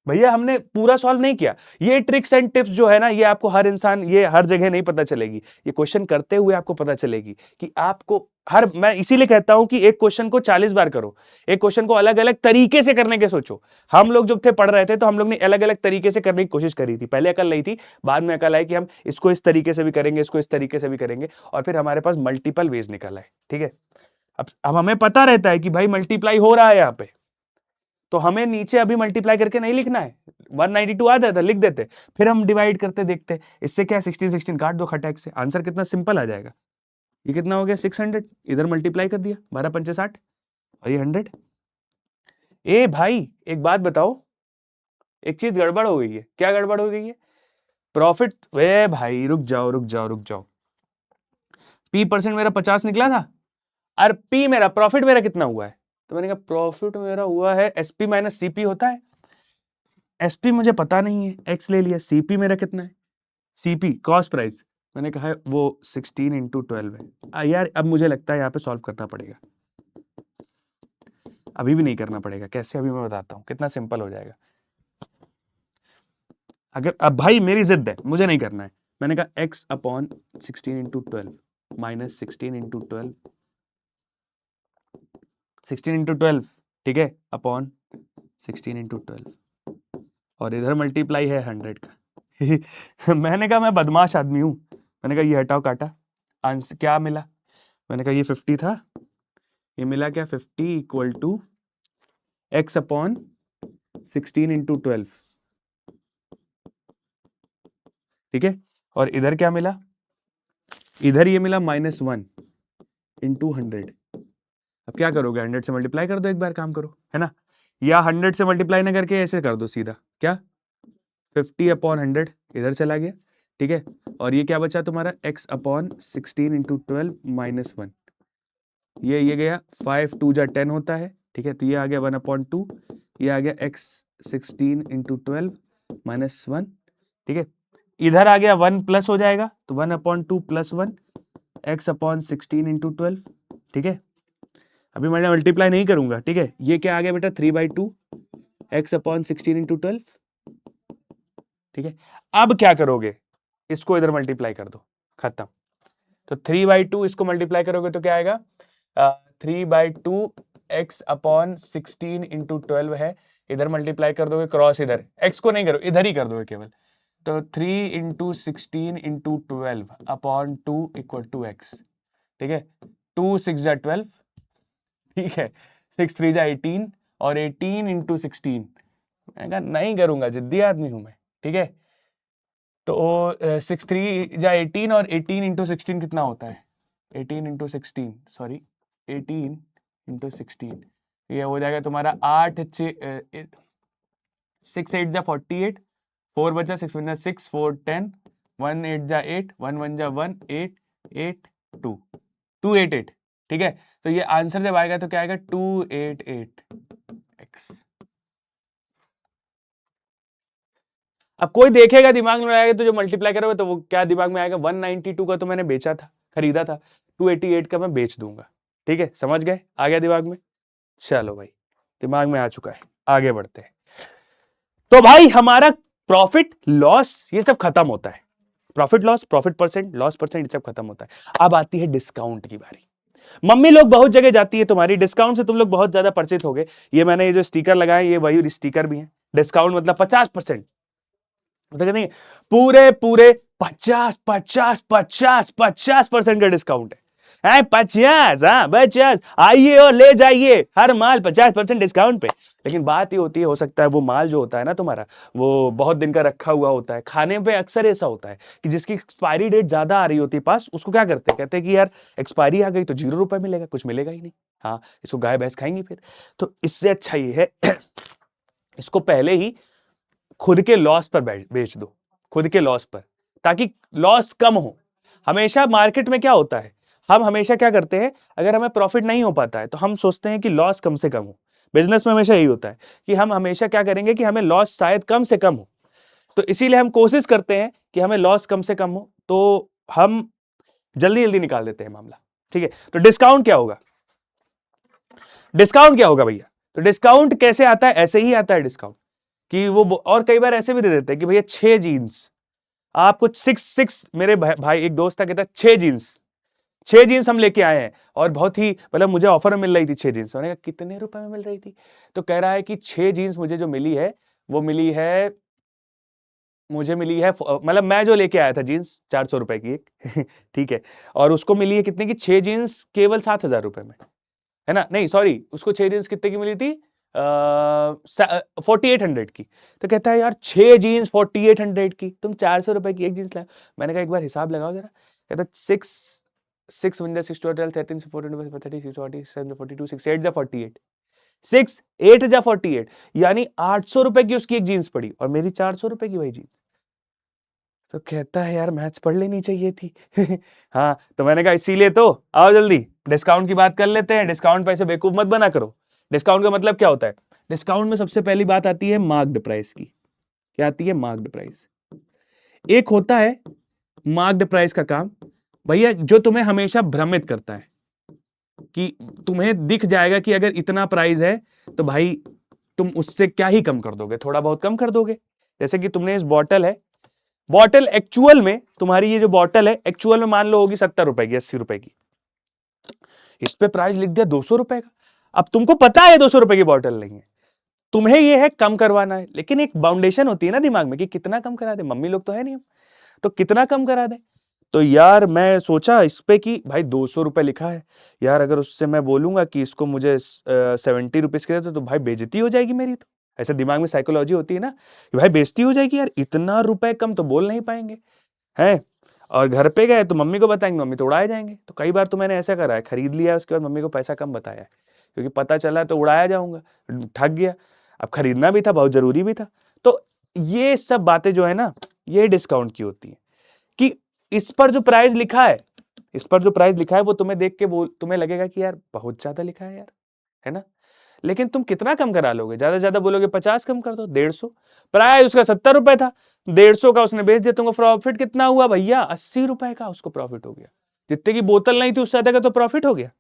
भैया हमने पूरा सॉल्व नहीं किया, ये ट्रिक्स एंड टिप्स जो है ना, ये आपको हर इंसान, ये हर जगह नहीं पता चलेगी, ये क्वेश्चन करते हुए आपको पता चलेगी कि आपको मैं इसीलिए कहता हूं कि एक क्वेश्चन को 40 बार करो, एक क्वेश्चन को अलग अलग तरीके से करने के सोचो। हम लोग जब थे पढ़ रहे थे, तो हम लोग ने अलग अलग तरीके से करने की कोशिश करी थी, पहले अकल नहीं थी, बाद में अकल आई कि हम इसको इस तरीके से भी करेंगे, इसको इस तरीके से भी करेंगे, और फिर हमारे पास मल्टीपल वेज निकल आए, ठीक है। अब हमें पता रहता है कि भाई मल्टीप्लाई हो रहा है यहाँ पे, तो हमें नीचे अभी मल्टीप्लाई करके नहीं लिखना है, 192 आ जाता है लिख देते, फिर हम डिवाइड करते देखते इससे क्या, 16 16 काट दो खटैक से, आंसर कितना सिंपल आ जाएगा। ये कितना हो गया 600, इधर मल्टीप्लाई कर दिया 12 पंचे 60 और ये 100। ए भाई एक बात बताओ, एक चीज गड़बड़ हो गई है, क्या गड़बड़ हो गई है, प्रॉफिट, वे भाई रुक जाओ, पी परसेंट मेरा 50 निकला था, और पी मेरा प्रॉफिट मेरा कितना हुआ है, तो मैंने कहा प्रॉफिट मेरा हुआ है एसपी माइनस सीपी होता है, एसपी मुझे पता नहीं है, एक्स ले लिया, सीपी मेरा कितना है, सीपी कॉस्ट प्राइस, मैंने कहा वो 16 इंटू 12 है। यार अब मुझे लगता है यहाँ पे सॉल्व करना पड़ेगा, अभी भी नहीं करना पड़ेगा, कैसे अभी मैं बताता हूँ कितना सिंपल हो जाएगा। अगर अब भाई मेरी जिद है, मुझे नहीं करना है, मैंने कहा x upon 16 into 12 minus 16 into 12, 16 into 12, ठीक है, अपॉन 16 इंटू 12, और इधर मल्टीप्लाई है 100 का। मैंने कहा मैं बदमाश आदमी हूं, मैंने कहा ये हटाओ काटा, आंसर क्या मिला, मैंने कहा ये 50 था, ये मिला क्या 50 equal to x upon 16 into 12, ठीक है। और इधर क्या मिला, इधर ये मिला -1 इंटू 100। अब क्या करोगे, 100 से मल्टीप्लाई कर दो, एक बार काम करो, है ना, या 100 से मल्टीप्लाई ना करके ऐसे कर दो सीधा, क्या 50 अपॉन 100 इधर चला गया, ठीक है। और ये क्या बचा तुम्हारा x अपॉन 16 इंटू 12 -1, ये गया 5 2 जा 10 होता है, ठीक है। तो ये आ गया 1/2, ये आ गया x 16 इंटू 12 -1, ठीक है। इधर आ गया 1 प्लस हो जाएगा, तो 1/2 प्लस 1 x अपॉन 16 इंटू 12, ठीक है। अभी मैं मल्टीप्लाई नहीं करूंगा, ठीक है। ये क्या आ गया बेटा 3/2 x अपॉन 16 इंटू 12, ठीक है। अब क्या करोगे, इसको इधर मल्टीप्लाई कर दो, खत्म। तो 3/2 इसको मल्टीप्लाई करोगे तो क्या आएगा, 3/2 x अपॉन 16 इंटू 12 है, इधर मल्टीप्लाई कर दोगे, क्रॉस इधर, x को नहीं करो, इधर ही कर दोगे केवल, तो 3 into 16 into 12 upon 2 equal to x, ठीक है। 2 6 जा 12, ठीक है, 6 3 जा 18, और 18 इंटू 16, मैंने कहा नहीं करूंगा, जिद्दी आदमी हूं मैं, ठीक है। तो 6 3 जा 18, और 18 इंटू 16 कितना होता है, 18 इंटू 16, सॉरी 18 इंटू 16, ये हो जाएगा तुम्हारा 6 8 जा 48, 4 बचा, 6 1 जा 6, 4 10, 1 8 जा 8, 1 1 जा 1, 8 8 2 288, ठीक है। तो ये आंसर जब आएगा तो क्या आएगा 288x। अब कोई देखेगा दिमाग में आएगा, तो जो मल्टीप्लाई करोगे तो वो क्या दिमाग में आएगा, 192 का तो मैंने बेचा था, खरीदा था, 288 का मैं बेच दूंगा, ठीक है, समझ गए, आ गया दिमाग में, चलो भाई दिमाग में आ चुका है, आगे बढ़ते हैं। तो भाई हमारा प्रॉफिट लॉस ये सब खत्म होता है, profit loss, profit percent, loss percent, ये सब खत्म होता है। अब आती है डिस्काउंट की बारी। मम्मी लोग बहुत जगह जाती है तुम्हारी, डिस्काउंट से तुम लोग बहुत ज्यादा परिचित हो गए, ये मैंने ये जो स्टिकर लगाए ये वही स्टिकर भी है, डिस्काउंट मतलब 50%, मतलब नहीं पूरे 50% का डिस्काउंट है। है 50, हाँ 50, आइए और ले जाइए हर माल 50% डिस्काउंट पे। लेकिन बात ये होती है, हो सकता है वो माल जो होता है ना तुम्हारा, वो बहुत दिन का रखा हुआ होता है। खाने पे अक्सर ऐसा होता है कि जिसकी एक्सपायरी डेट ज्यादा आ रही होती है पास, उसको क्या करते हैं, कहते हैं कि यार एक्सपायरी आ गई तो 0 रुपए मिलेगा, कुछ मिलेगा ही नहीं। हाँ, इसको गाय भैंस खाएंगी फिर। तो इससे अच्छा ये है इसको पहले ही खुद के लॉस पर बेच दो, खुद के लॉस पर, ताकि लॉस कम हो। हमेशा मार्केट में क्या होता है, हम हमेशा क्या करते हैं, अगर हमें प्रॉफिट नहीं हो पाता है तो हम सोचते हैं कि लॉस कम से कम हो। बिजनेस में हमेशा यही होता है कि हम हमेशा क्या करेंगे कि हमें लॉस शायद कम से कम हो। तो इसीलिए हम कोशिश करते हैं कि हमें लॉस कम से कम हो, तो हम जल्दी जल्दी निकाल देते हैं मामला। ठीक है, तो डिस्काउंट क्या होगा, डिस्काउंट क्या होगा भैया? तो डिस्काउंट कैसे आता है, ऐसे ही आता है डिस्काउंट कि वो, और कई बार ऐसे भी दे देते हैं कि भैया 6 जीन्स आपको 6 मेरे भाई एक दोस्त था, कहता 6 जीन्स हम लेके आए हैं, और बहुत ही मतलब मुझे ऑफर में मिल रही थी 6 जीन्स। मैंने कहा कितने रुपए में मिल रही थी? तो कह रहा है कि 6 जीन्स मुझे जो मिली है वो मिली है, मुझे मिली है मतलब मैं जो लेके आया था जीन्स 400 रुपए की एक ठीक है, और उसको मिली है कितने की? 6 जीन्स केवल 7,000 रुपए में, है ना? नहीं सॉरी, उसको 6 जीन्स कितने की मिली थी? 4800 की। तो कहता है यार 6 जीन्स 4800 की, तुम 400 रुपए की एक जीन्स लाए। मैंने कहा एक बार हिसाब लगाओ जरा। कहता 6 1 6 12 13 14 36 40 7 42 6 8 जा 48, 6 8 जा 48, यानी 800 रुपए की उसकी एक जीन्स पड़ी और मेरी 400 रुपए की वही जीन्स। तो कहता है यार मैथ्स पढ़ लेनी चाहिए थी हाँ, तो मैंने कहा इसीलिए तो आओ जल्दी डिस्काउंट की बात कर लेते हैं। डिस्काउंट पे ऐसे बेवकूफ मत बना करो। डिस्काउंट का मतलब क्या होता है? डिस्काउंट में सबसे पहली बात आती है मार्क्ड प्राइस की। क्या आती है? Marked price. एक होता है मार्क्ड प्राइस का काम भैया, जो तुम्हें हमेशा भ्रमित करता है कि तुम्हें दिख जाएगा कि अगर इतना प्राइस है तो भाई तुम उससे क्या ही कम कर दोगे, थोड़ा बहुत कम कर दोगे। जैसे कि तुमने इस बॉटल है, बॉटल एक्चुअल में तुम्हारी ये जो बॉटल है एक्चुअल में मान लो होगी 70 रुपए की, 80 रुपए की, इस पे प्राइस लिख दिया 200 रुपए का। अब तुमको पता है 200 रुपए की बॉटल नहीं है, तुम्हें ये है कम करवाना है, लेकिन एक बाउंडेशन होती है ना दिमाग में कि कितना कम करा दे, मम्मी लोग तो है नहीं हम, तो कितना कम करा दे। तो यार मैं सोचा इस पे कि भाई 200 रुपए लिखा है यार, अगर उससे मैं बोलूंगा कि इसको मुझे 70 रुपीज के दे तो भाई बेइज्जती हो जाएगी मेरी। तो ऐसे दिमाग में साइकोलॉजी होती है ना कि भाई बेइज्जती हो जाएगी यार, इतना रुपए कम तो बोल नहीं पाएंगे हैं। और घर पे गए तो मम्मी को बताएंगे, मम्मी तो उड़ाए जाएंगे। तो कई बार तो मैंने ऐसा करा है, खरीद लिया उसके बाद मम्मी को पैसा कम बताया है, क्योंकि पता चला तो उड़ाया जाऊंगा, ठग गया। अब खरीदना भी था, बहुत जरूरी भी था। तो ये सब बातें जो है ना, ये डिस्काउंट की होती है कि इस पर जो प्राइस लिखा है, इस पर जो प्राइस लिखा है वो तुम्हें देख के तुम्हें लगेगा कि यार बहुत ज्यादा लिखा है यार, है ना? लेकिन तुम कितना कम करा लोगे? ज्यादा से ज्यादा बोलोगे 50 कम कर दो, 150। प्राइस उसका 70 रुपए था, 150 का उसने बेच दिया, तुमको प्रॉफिट कितना हुआ भैया? 80 रुपए का उसको प्रॉफिट हो गया। जितने की बोतल नहीं थी उससे ज्यादा का तो प्रॉफिट हो गया।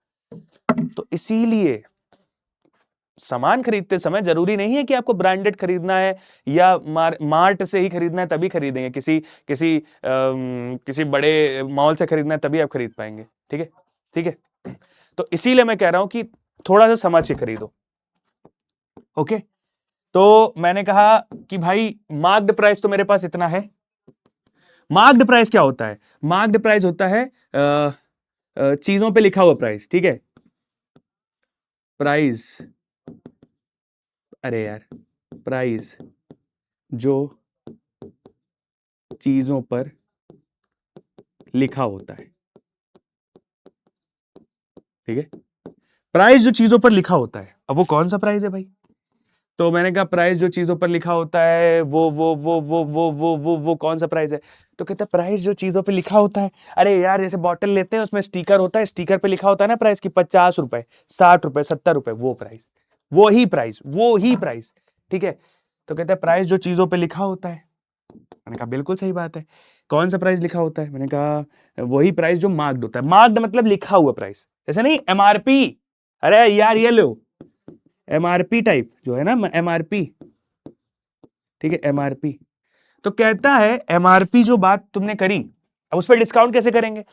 तो इसीलिए सामान खरीदते समय जरूरी नहीं है कि आपको ब्रांडेड खरीदना है या मार्ट से ही खरीदना है तभी खरीदेंगे, किसी बड़े मॉल से खरीदना है तभी आप खरीद पाएंगे। ठीक है, ठीक है। तो इसीलिए मैं कह रहा हूं कि थोड़ा सा समझ के खरीदो। ओके, तो मैंने कहा कि भाई मार्क्ड प्राइस तो मेरे पास इतना है। मार्क्ड प्राइस क्या होता है? मार्क्ड प्राइस होता है चीजों पे लिखा हुआ प्राइस। ठीक है, प्राइस, अरे यार, प्राइस जो चीजों पर लिखा होता है। ठीक है, प्राइस जो चीजों पर लिखा होता है। अब वो कौन सा प्राइस है भाई? तो मैंने कहा प्राइस जो चीजों पर लिखा होता है वो कौन सा प्राइस है? तो कहता है प्राइस जो चीजों पे लिखा होता है। अरे यार जैसे बॉटल लेते हैं उसमें स्टिकर होता है, स्टिकर पे लिखा होता है ना प्राइस की 50 रुपए, 60 रुपए, 70 रुपए, वो प्राइस, वो ही प्राइस, वो ही प्राइस। ठीक है, तो कहता है प्राइस जो चीजों पे लिखा होता है। मैंने कहा बिल्कुल सही बात है, कौन सा प्राइस लिखा होता है? मैंने कहा वही प्राइस जो मार्क्ड होता है। मार्क्ड मतलब लिखा हुआ प्राइस, जैसे नहीं एमआरपी। अरे यार ये लो एमआरपी टाइप जो है ना, एमआरपी। ठीक है, एमआरपी। तो कहता है एमआरपी जो बात तुमने करी, अब उस पर डिस्काउंट कैसे करेंगे?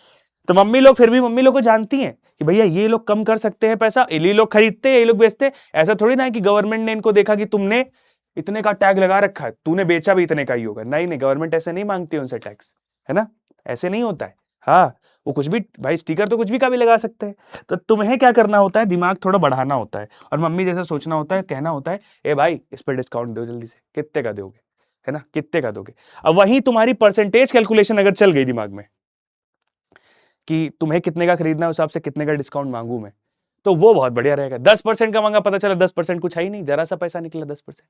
तो मम्मी लोग, फिर भी मम्मी लोग को जानती हैं कि भैया ये लोग कम कर सकते हैं पैसा, ये लोग खरीदते हैं, ये लोग बेचते हैं। ऐसा थोड़ी ना है कि गवर्नमेंट ने इनको देखा कि तुमने इतने का टैग लगा रखा है, तूने बेचा भी इतने का ही होगा। नहीं नहीं, गवर्नमेंट ऐसे नहीं मांगती उनसे टैक्स, है ना? ऐसे नहीं होता है। हाँ, वो कुछ भी भाई, स्टिकर तो कुछ भी का भी लगा सकते हैं। तो तुम्हें क्या करना होता है, दिमाग थोड़ा बढ़ाना होता है और मम्मी जैसा सोचना होता है, कहना होता है ए भाई इस पर डिस्काउंट दो जल्दी से, कितने का दोगे, है ना, कितने का दोगे। अब वही तुम्हारी परसेंटेज कैलकुलेशन अगर चल गई दिमाग में कि तुम्हें कितने का खरीदना है, उस हिसाब से कितने का डिस्काउंट मांगू मैं, तो वो बहुत बढ़िया रहेगा। 10% का मांगा, पता चला 10% कुछ है ही नहीं, जरा सा पैसा निकला 10%,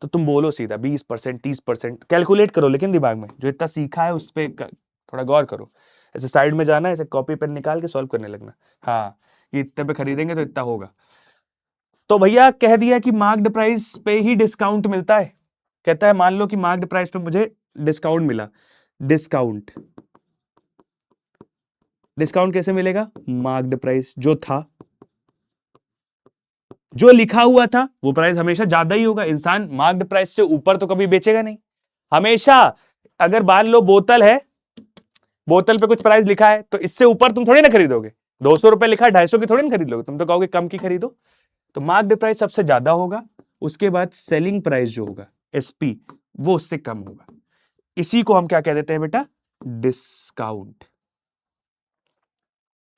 तो तुम बोलो सीधा 20%, 30%, कैलकुलेट करो, लेकिन दिमाग में जो इतना सीखा है उस पर थोड़ा गौर करो। ऐसे साइड में जाना, ऐसे कॉपी पेन निकाल के सॉल्व करने लगना, हाँ ये इतने पे खरीदेंगे तो इतना होगा। तो भैया कह दिया कि मार्क्ड प्राइस पे ही डिस्काउंट मिलता है। कहता है मान लो कि मार्क्ड प्राइस पे मुझे डिस्काउंट मिला। डिस्काउंट डिस्काउंट कैसे मिलेगा, मार्क्ड प्राइस जो था, जो लिखा हुआ था वो प्राइस हमेशा ज्यादा ही होगा। इंसान मार्क्ड प्राइस से ऊपर तो कभी बेचेगा नहीं हमेशा। अगर मान लो बोतल है, बोतल पे कुछ प्राइस लिखा है तो इससे ऊपर तुम थोड़ी ना खरीदोगे। 200 रुपए लिखा है, 250 की थोड़ी ना खरीद लोगे, तुम तो कहोगे कम की खरीदो। तो मार्क्ड प्राइस सबसे ज्यादा होगा, उसके बाद सेलिंग प्राइस जो होगा एसपी वो उससे कम होगा। इसी को हम क्या कह देते हैं बेटा, डिस्काउंट।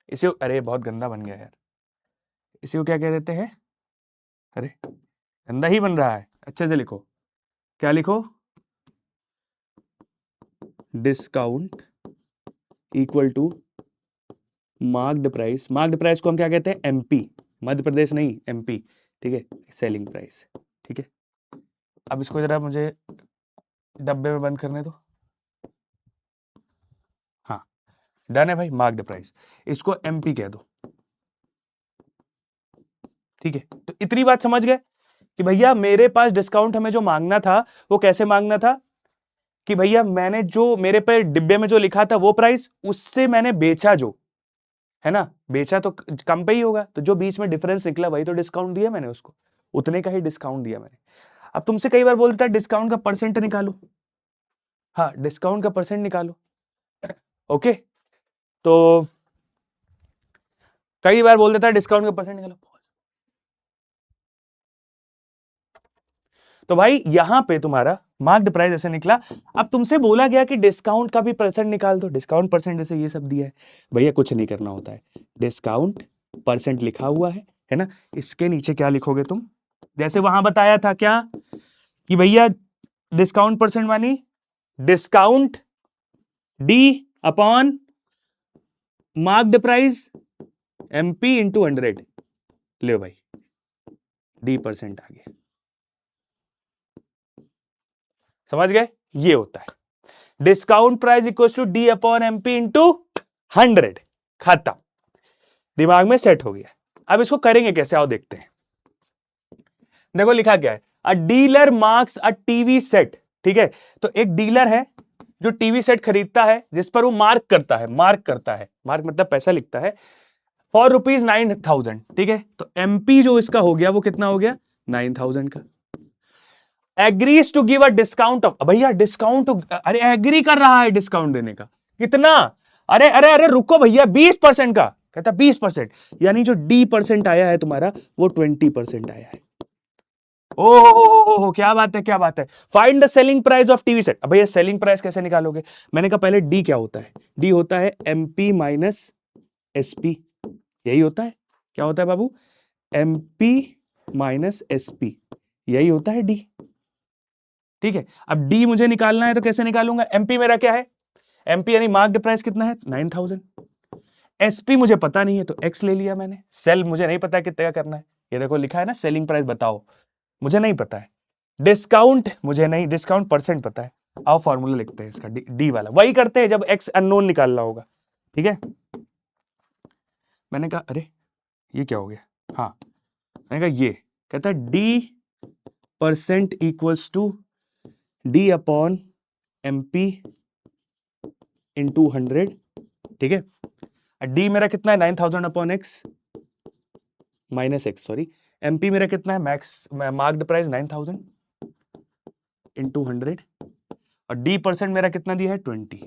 इसे, अरे बहुत गंदा बन गया यार, इसी को क्या कह देते हैं, अरे गंदा ही बन रहा है, अच्छे से लिखो, क्या लिखो, discount equal to marked price. Marked price को हम क्या कहते हैं, एमपी, मध्य प्रदेश नहीं, एमपी, ठीक है, सेलिंग प्राइस, ठीक है। अब इसको जरा मुझे डब्बे में बंद करने दो, हाँ डन है भाई, मार्क्ड प्राइस, इसको एमपी कह दो, ठीक है। तो इतनी बात समझ गए कि भैया मेरे पास डिस्काउंट हमें जो मांगना था वो कैसे मांगना था, कि भैया मैंने जो मेरे पे डिब्बे में जो लिखा था वो प्राइस, उससे मैंने बेचा जो, है ना, बेचा तो कम पे ही होगा, तो जो बीच में डिफरेंस निकला वही तो डिस्काउंट दिया मैंने उसको, उतने का ही डिस्काउंट दिया मैंने। अब तुमसे कई बार बोलता है डिस्काउंट का परसेंट निकालो, हाँ डिस्काउंट का परसेंट निकालो, ओके। तो कई बार बोल देता है डिस्काउंट का परसेंट निकालो। तो भाई यहां पे तुम्हारा मार्क्ड प्राइस ऐसे निकला। अब तुमसे बोला गया कि डिस्काउंट का भी परसेंट निकाल दो, डिस्काउंट परसेंट जैसे ये सब दिया है, भैया कुछ नहीं करना होता है, डिस्काउंट परसेंट लिखा हुआ है ना, इसके नीचे क्या लिखोगे तुम, जैसे वहां बताया था क्या कि भैया डिस्काउंट परसेंट मानी discount D upon marked price MP into 100, ले भाई डी परसेंट आ गया, समझ गए, ये होता है discount price equal to D upon MP into 100, खत्म, दिमाग में सेट हो गया। अब इसको करेंगे कैसे, आओ देखते हैं। देखो लिखा क्या है, अ dealer marks a TV set, ठीक है। तो एक डीलर है जो टीवी सेट खरीदता है, जिस पर वो मार्क करता है, मार्क मतलब पैसा लिखता है, फॉर रुपीज 9,000, ठीक है। तो एमपी जो इसका हो गया वो कितना हो गया, 9,000 का। Agrees to give a discount of, भैया डिस्काउंट, अरे एग्री कर रहा है डिस्काउंट देने का, कितना, अरे अरे अरे रुको भैया 20% का, कहता 20%, यानी जो डी परसेंट आया है तुम्हारा वो 20% आया है। ओहो क्या बात है, क्या बात है। Find the selling price of TV set. अब भैया सेलिंग प्राइस कैसे निकालोगे, मैंने कहा पहले डी क्या होता है, डी होता है एमपी माइनस एसपी, यही होता है, क्या होता है बाबू, एमपी माइनस एसपी, यही होता है डी, ठीक है। अब डी मुझे निकालना है तो कैसे निकालूंगा, एमपी मेरा क्या है, एमपी यानी मार्क्ड प्राइस कितना है 9,000, एसपी मुझे पता नहीं है तो एक्स ले लिया मैंने, सेल मुझे नहीं पता कितने का करना है, ये देखो लिखा है ना सेलिंग प्राइस बताओ, मुझे नहीं पता है, डिस्काउंट मुझे नहीं, डिस्काउंट परसेंट पता है, आओ फॉर्मूला लिखते हैं इसका, डी वाला वही करते हैं जब एक्स अननोन निकालना होगा, ठीक है। मैंने कहा अरे ये क्या हो गया, हाँ मैंने कहा ये, कहता है D percent equals to D upon MP into 100, ठीक है। डी मेरा कितना है 9,000 upon x minus x, sorry, MP मेरा कितना है, मैक्स मार्क्ड प्राइस 9,000 इंटू 100, और डी परसेंट मेरा कितना दिया है 20।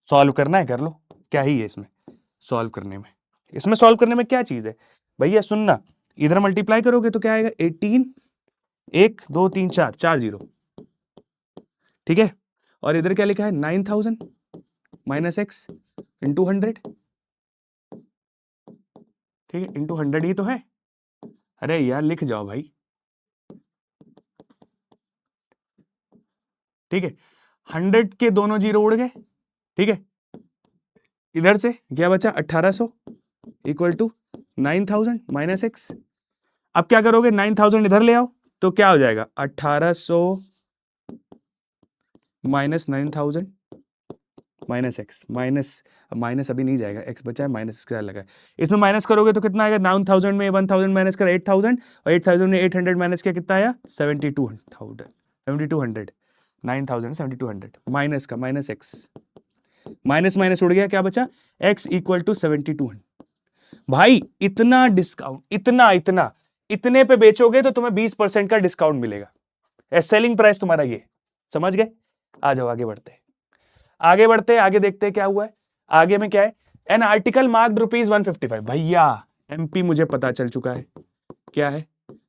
सॉल्व करना है कर लो, क्या ही है इसमें सॉल्व करने में, इसमें सॉल्व करने में क्या चीज है भैया, सुनना, इधर मल्टीप्लाई करोगे तो क्या आएगा 18, 1 2 3 4, 4 0, ठीक है। और इधर क्या लिखा है 9,000 माइनस एक्स इंटू 100, ठीक है, इंटू 100 ही तो है। अरे यार लिख जाओ भाई, ठीक है। 100 के दोनों जीरो उड़ गए, ठीक है। इधर से क्या बचा, 1800 इक्वल टू 9000 माइनस एक्स। अब क्या करोगे, 9000 इधर ले आओ तो क्या हो जाएगा, 1800 माइनस 9000 माइनस एक्स, माइनस अभी नहीं जाएगा, एक्स बचा है, माइनस क्या लगा है, इसमें माइनस करोगे तो कितना आएगा, 9000 में 1000 माइनस कर 8000, और 8000 में 800 माइनस किया कितना आया, 7200 9000 7200 माइनस का माइनस एक्स, माइनस माइनस उड़ गया, क्या बचा, x इक्वल टू 7200। भाई इतना डिस्काउंट, इतने पे बेचोगे तो तुम्हें 20% का डिस्काउंट मिलेगा। सेलिंग प्राइस तुम्हारा ये, समझ गए। आ जाओ आगे बढ़ते आगे देखते हैं क्या हुआ है। आगे में क्या है, एन आर्टिकल मार्क्ड रुपीज 155। भैया एमपी मुझे पता चल चुका है क्या है,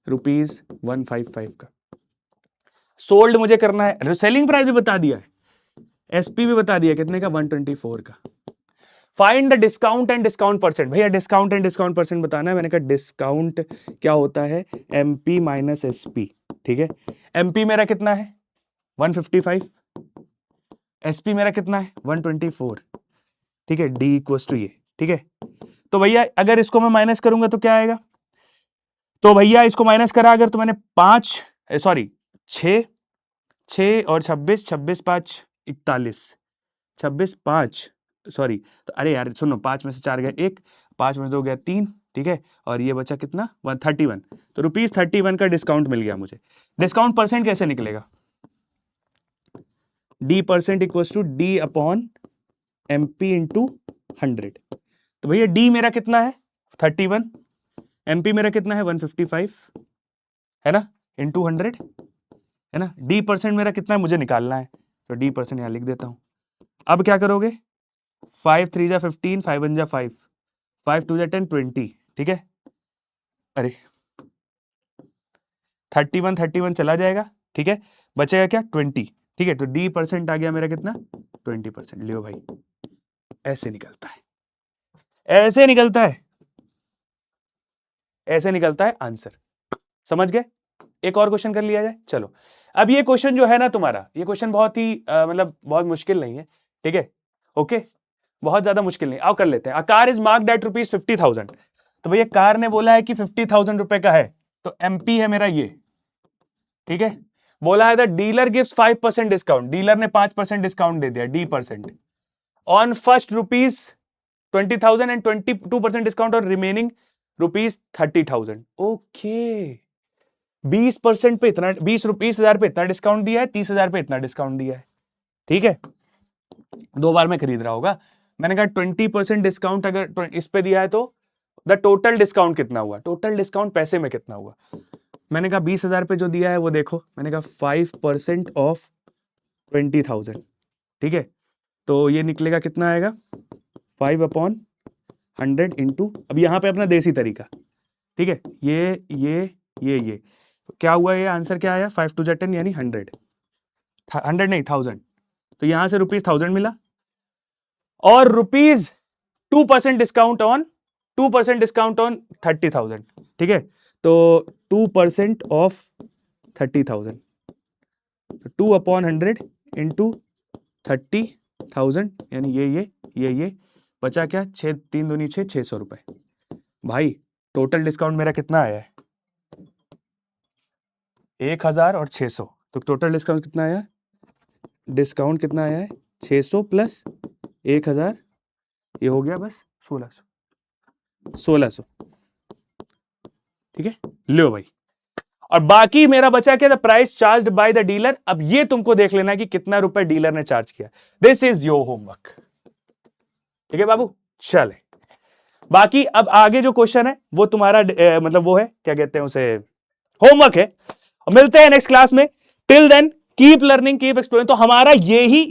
रुपीज 155 का। सोल्ड मुझे करना है, सेलिंग प्राइस भी बता दिया है, एसपी भी बता दिया कितने का, 124 का। Find the discount and discount percent. भैया डिस्काउंट एंड डिस्काउंट परसेंट बताना है। मैंने कहा डिस्काउंट क्या होता है, एमपी माइनस एसपी, ठीक है। एमपी मेरा कितना है 155, एसपी मेरा कितना है 124, ठीक है। डी इक्वल्स टू ये, ठीक है। तो भैया अगर इसको मैं माइनस करूंगा तो क्या आएगा, तो भैया इसको माइनस करा अगर तो मैंने 6 और 26, 26 5 41, 26 5 सॉरी, तो अरे यार सुनो, 5 में से 4 गया 1, 5 में से 2 गया 3, ठीक है। और ये बचा कितना 131, तो रुपीज 31 का डिस्काउंट मिल गया मुझे। डिस्काउंट परसेंट कैसे निकलेगा, D percent equals to D upon MP into 100। तो भैया डी मेरा कितना है 31, एमपी मेरा कितना है 155, है ना, इंटू 100, है ना। डी परसेंट मेरा कितना है मुझे निकालना है, तो डी परसेंट यहां लिख देता हूं। अब क्या करोगे, 5 3 जा 15, 5 1 जा 5, 5 2 जा 10 20, ठीक है। अरे 31 चला जाएगा, ठीक है, बचेगा क्या 20, ठीक है। तो डी परसेंट आ गया मेरा कितना 20%। लियो भाई, ऐसे निकलता है, ऐसे निकलता है, ऐसे निकलता है आंसर। समझ गए। एक और क्वेश्चन कर लिया जाए, चलो। अब ये क्वेश्चन जो है ना तुम्हारा, ये क्वेश्चन बहुत ही मतलब बहुत मुश्किल नहीं है, ठीक है, ओके, बहुत ज्यादा मुश्किल नहीं। आओ कर लेते हैं। A car is marked at rupees 50,000। तो भैया कार ने बोला है कि 50,000 रुपए का है, तो एमपी है मेरा ये, ठीक है। बोला है the dealer gives 5% discount, dealer ने 5% डिस्काउंट दे दिया, D percent on first rupees 20,000 and 22% discount और रिमेनिंग रुपीज 30,000। ओके, 20% पे इतना, 20,000 पे इतना डिस्काउंट दिया है, 30,000 पे इतना डिस्काउंट दिया है, ठीक है। 2 बार में खरीद रहा होगा। मैंने कहा 20% डिस्काउंट अगर इस पे दिया है तो द टोटल डिस्काउंट कितना हुआ, टोटल डिस्काउंट पैसे में कितना हुआ। मैंने कहा 20,000 पे जो दिया है वो देखो, मैंने कहा 5% ऑफ 20,000, ठीक है। तो ये निकलेगा कितना आएगा, 5/100 इंटू, अब यहां पे अपना देसी तरीका, ठीक है। ये क्या हुआ, ये आंसर क्या आया, 5 2 10 यानी 100 नहीं 1000, तो यहां से रुपीज 1000 मिला, और रुपीज 2% डिस्काउंट ऑन 30,000, ठीक है। तो 2% ऑफ 30,000, 2/100 इंटू 30,000 यानी ये बचा क्या, 6 3 दूनी 6, 600 रुपए। भाई टोटल डिस्काउंट मेरा कितना आया है 1000 और 600, तो टोटल डिस्काउंट कितना आया, डिस्काउंट कितना आया है 600 प्लस 1000, ये हो गया बस 1600, ठीक है। लो भाई, और बाकी मेरा बचा क्या, the price charged by the dealer. अब ये तुमको देख लेना कि कितना रुपए डीलर ने चार्ज किया। दिस इज योर होमवर्क, ठीक है बाबू। चले बाकी, अब आगे जो क्वेश्चन है वो तुम्हारा मतलब वो है क्या कहते हैं उसे, होमवर्क है। मिलते हैं नेक्स्ट क्लास में। Till then keep learning, keep exploring. तो हमारा यही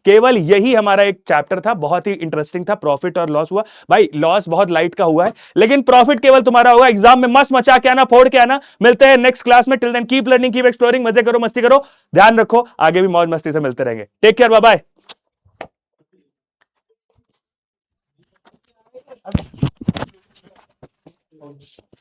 केवल यही हमारा एक चैप्टर था, बहुत ही इंटरेस्टिंग था। प्रॉफिट और लॉस हुआ भाई, लॉस बहुत लाइट का हुआ है, लेकिन प्रॉफिट केवल तुम्हारा होगा। एग्जाम में मस्त मचा के आना, फोड़ के आना। मिलते हैं नेक्स्ट क्लास में। Till then keep learning, keep exploring. मजे करो, मस्ती करो, ध्यान रखो, आगे भी मौज मस्ती से मिलते रहेंगे। Take care, bye bye. Okay